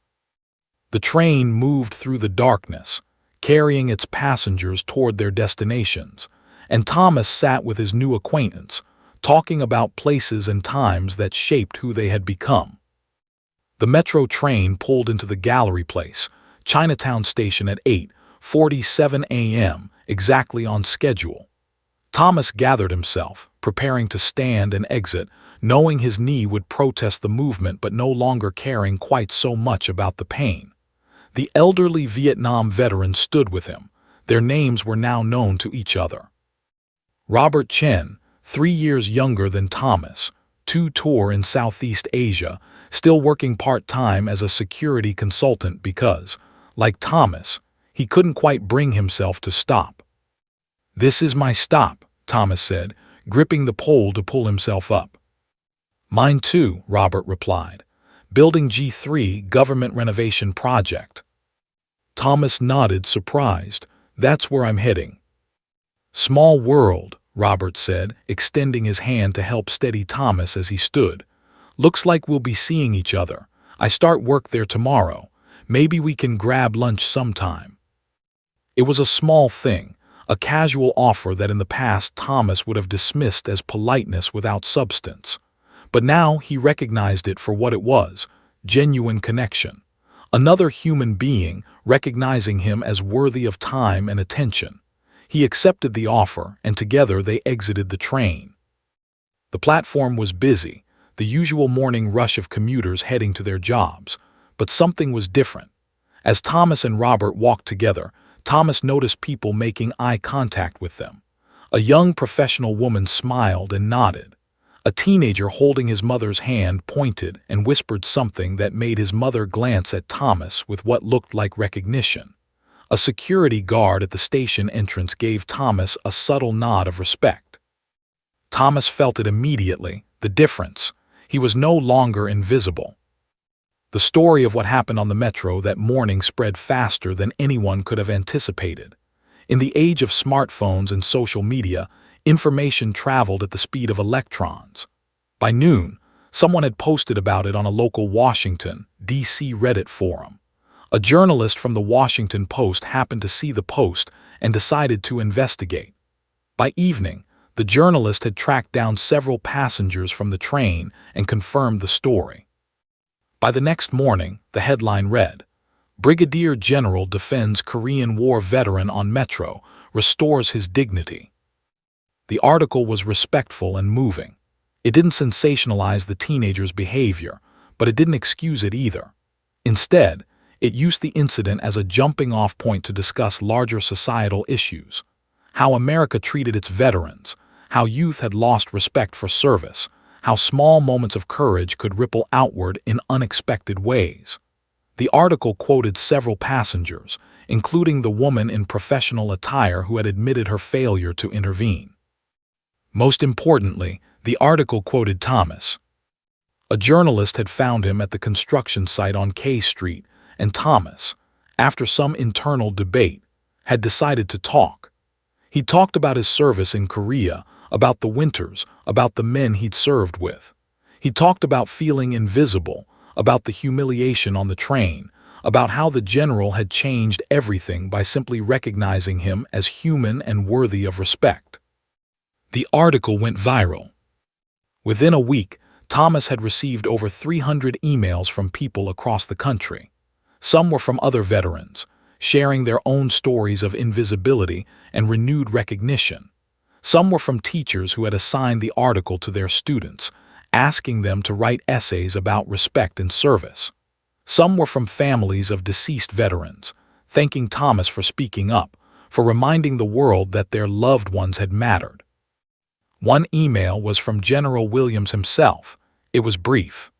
The train moved through the darkness, carrying its passengers toward their destinations, and Thomas sat with his new acquaintance, talking about places and times that shaped who they had become. The metro train pulled into the Gallery Place, Chinatown station at 8:47 a.m., exactly on schedule. Thomas gathered himself, preparing to stand and exit, knowing his knee would protest the movement but no longer caring quite so much about the pain. The elderly Vietnam veteran stood with him. Their names were now known to each other. Robert Chen, 3 years younger than Thomas, tour in Southeast Asia, still working part-time as a security consultant because, like Thomas, he couldn't quite bring himself to stop. "This is my stop," Thomas said, gripping the pole to pull himself up. "Mine too," Robert replied. "Building G3 government renovation project." Thomas nodded, surprised. "That's where I'm heading." "Small world," Robert said, extending his hand to help steady Thomas as he stood. "Looks like we'll be seeing each other. I start work there tomorrow. Maybe we can grab lunch sometime." It was a small thing, a casual offer that in the past Thomas would have dismissed as politeness without substance. But now he recognized it for what it was, genuine connection. Another human being recognizing him as worthy of time and attention. He accepted the offer, and together they exited the train. The platform was busy, the usual morning rush of commuters heading to their jobs, but something was different. As Thomas and Robert walked together, Thomas noticed people making eye contact with them. A young professional woman smiled and nodded. A teenager holding his mother's hand pointed and whispered something that made his mother glance at Thomas with what looked like recognition. A security guard at the station entrance gave Thomas a subtle nod of respect. Thomas felt it immediately, the difference. He was no longer invisible. The story of what happened on the metro that morning spread faster than anyone could have anticipated. In the age of smartphones and social media, information traveled at the speed of electrons. By noon, someone had posted about it on a local Washington, D.C. Reddit forum. A journalist from the Washington Post happened to see the post and decided to investigate. By evening, the journalist had tracked down several passengers from the train and confirmed the story. By the next morning, the headline read, "Brigadier General defends Korean War veteran on metro, restores his dignity." The article was respectful and moving. It didn't sensationalize the teenager's behavior, but it didn't excuse it either. Instead, it used the incident as a jumping-off point to discuss larger societal issues. How America treated its veterans, how youth had lost respect for service, how small moments of courage could ripple outward in unexpected ways. The article quoted several passengers, including the woman in professional attire who had admitted her failure to intervene. Most importantly, the article quoted Thomas. A journalist had found him at the construction site on K Street, and Thomas, after some internal debate, had decided to talk. He talked about his service in Korea, about the winters, about the men he'd served with. He talked about feeling invisible, about the humiliation on the train, about how the general had changed everything by simply recognizing him as human and worthy of respect. The article went viral. Within a week, Thomas had received over 300 emails from people across the country. Some were from other veterans, sharing their own stories of invisibility and renewed recognition. Some were from teachers who had assigned the article to their students, asking them to write essays about respect and service. Some were from families of deceased veterans, thanking Thomas for speaking up, for reminding the world that their loved ones had mattered. One email was from General Williams himself. It was brief.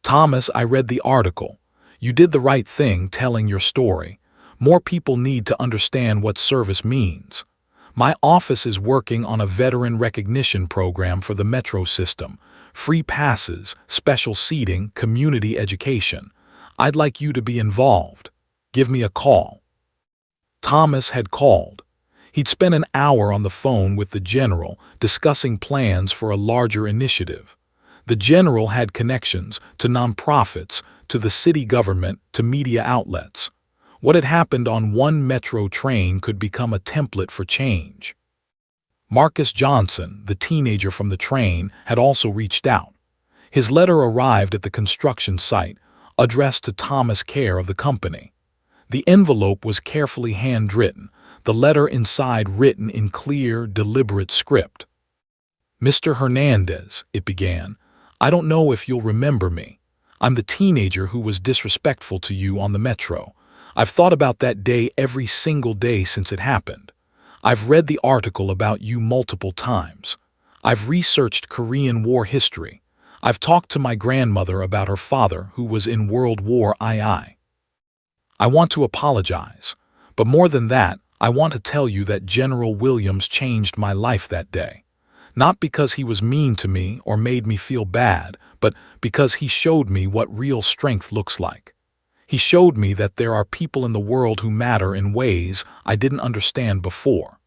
"Thomas, I read the article. You did the right thing telling your story. More people need to understand what service means. My office is working on a veteran recognition program for the metro system, free passes, special seating, community education. I'd like you to be involved. Give me a call." Thomas had called. He'd spent an hour on the phone with the general discussing plans for a larger initiative. The general had connections to nonprofits, to the city government, to media outlets. What had happened on one metro train could become a template for change. Marcus Johnson, the teenager from the train, had also reached out. His letter arrived at the construction site, addressed to Thomas, care of the company. The envelope was carefully handwritten, the letter inside written in clear, deliberate script. "Mr. Hernandez," it began, "I don't know if you'll remember me. I'm the teenager who was disrespectful to you on the metro. I've thought about that day every single day since it happened. I've read the article about you multiple times. I've researched Korean War history. I've talked to my grandmother about her father who was in World War II. I want to apologize, but more than that, I want to tell you that General Williams changed my life that day. Not because he was mean to me or made me feel bad, but because he showed me what real strength looks like. He showed me that there are people in the world who matter in ways I didn't understand before.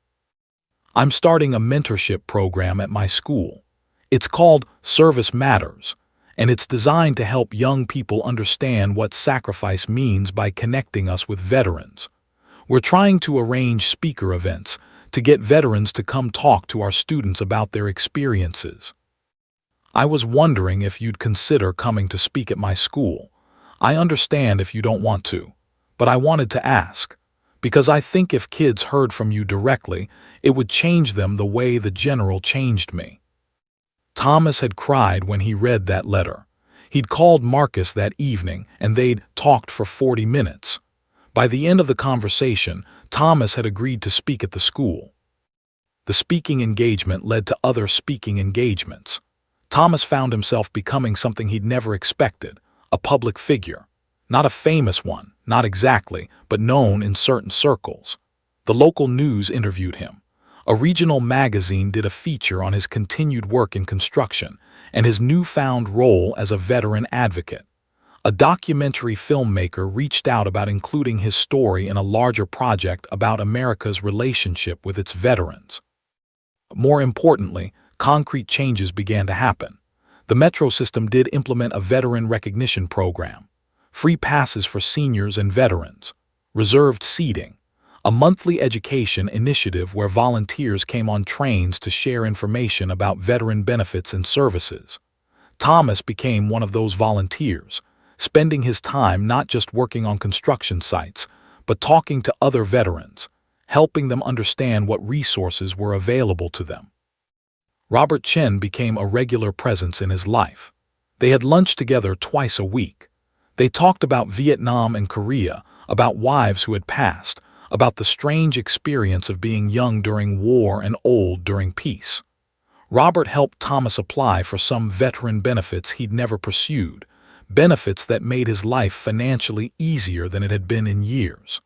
I'm starting a mentorship program at my school. It's called Service Matters, and it's designed to help young people understand what sacrifice means by connecting us with veterans. We're trying to arrange speaker events to get veterans to come talk to our students about their experiences. I was wondering if you'd consider coming to speak at my school. I understand if you don't want to, but I wanted to ask, because I think if kids heard from you directly, it would change them the way the general changed me." Thomas had cried when he read that letter. He'd called Marcus that evening, and they'd talked for 40 minutes. By the end of the conversation, Thomas had agreed to speak at the school. The speaking engagement led to other speaking engagements. Thomas found himself becoming something he'd never expected, a public figure. Not a famous one, not exactly, but known in certain circles. The local news interviewed him. A regional magazine did a feature on his continued work in construction and his newfound role as a veteran advocate. A documentary filmmaker reached out about including his story in a larger project about America's relationship with its veterans. More importantly, concrete changes began to happen. The metro system did implement a veteran recognition program, free passes for seniors and veterans, reserved seating, a monthly education initiative where volunteers came on trains to share information about veteran benefits and services. Thomas became one of those volunteers, spending his time not just working on construction sites, but talking to other veterans, helping them understand what resources were available to them. Robert Chen became a regular presence in his life. They had lunch together twice a week. They talked about Vietnam and Korea, about wives who had passed, about the strange experience of being young during war and old during peace. Robert helped Thomas apply for some veteran benefits he'd never pursued, benefits that made his life financially easier than it had been in years.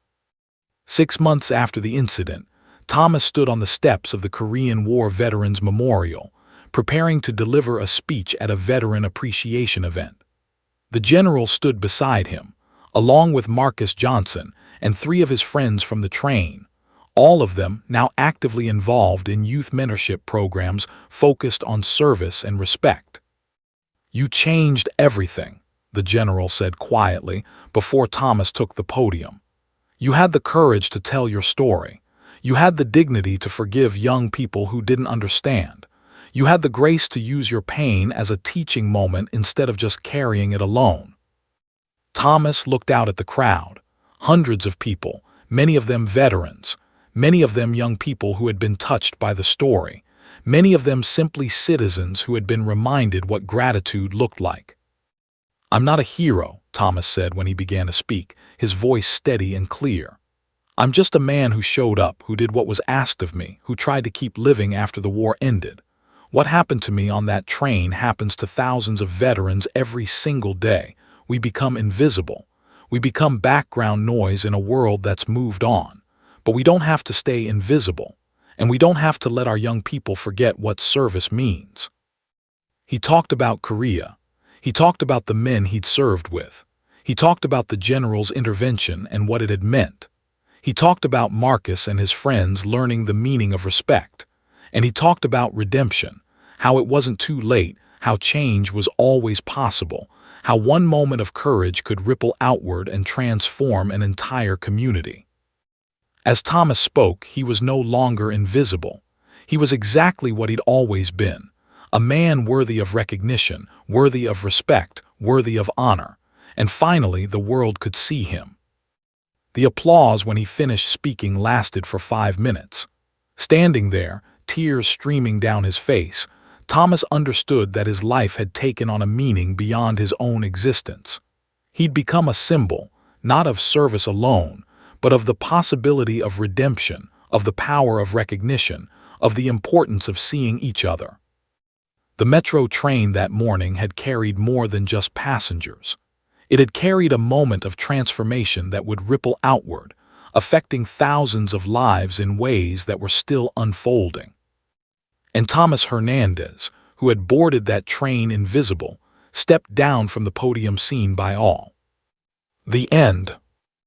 6 months after the incident, Thomas stood on the steps of the Korean War Veterans Memorial, preparing to deliver a speech at a veteran appreciation event. The general stood beside him, along with Marcus Johnson and 3 of his friends from the train, all of them now actively involved in youth mentorship programs focused on service and respect. "You changed everything," the general said quietly before Thomas took the podium. "You had the courage to tell your story. You had the dignity to forgive young people who didn't understand. You had the grace to use your pain as a teaching moment instead of just carrying it alone." Thomas looked out at the crowd. Hundreds of people, many of them veterans, many of them young people who had been touched by the story, many of them simply citizens who had been reminded what gratitude looked like. "I'm not a hero," Thomas said when he began to speak, his voice steady and clear. "I'm just a man who showed up, who did what was asked of me, who tried to keep living after the war ended. What happened to me on that train happens to thousands of veterans every single day. We become invisible. We become background noise in a world that's moved on. But we don't have to stay invisible, and we don't have to let our young people forget what service means." He talked about Korea. He talked about the men he'd served with. He talked about the general's intervention and what it had meant. He talked about Marcus and his friends learning the meaning of respect. And he talked about redemption, how it wasn't too late, how change was always possible, how one moment of courage could ripple outward and transform an entire community. As Thomas spoke, he was no longer invisible. He was exactly what he'd always been, a man worthy of recognition, worthy of respect, worthy of honor. And finally, the world could see him. The applause when he finished speaking lasted for 5 minutes. Standing there, tears streaming down his face, Thomas understood that his life had taken on a meaning beyond his own existence. He'd become a symbol, not of service alone, but of the possibility of redemption, of the power of recognition, of the importance of seeing each other. The metro train that morning had carried more than just passengers. It had carried a moment of transformation that would ripple outward, affecting thousands of lives in ways that were still unfolding. And Thomas Hernandez, who had boarded that train invisible, stepped down from the podium seen by all. The end.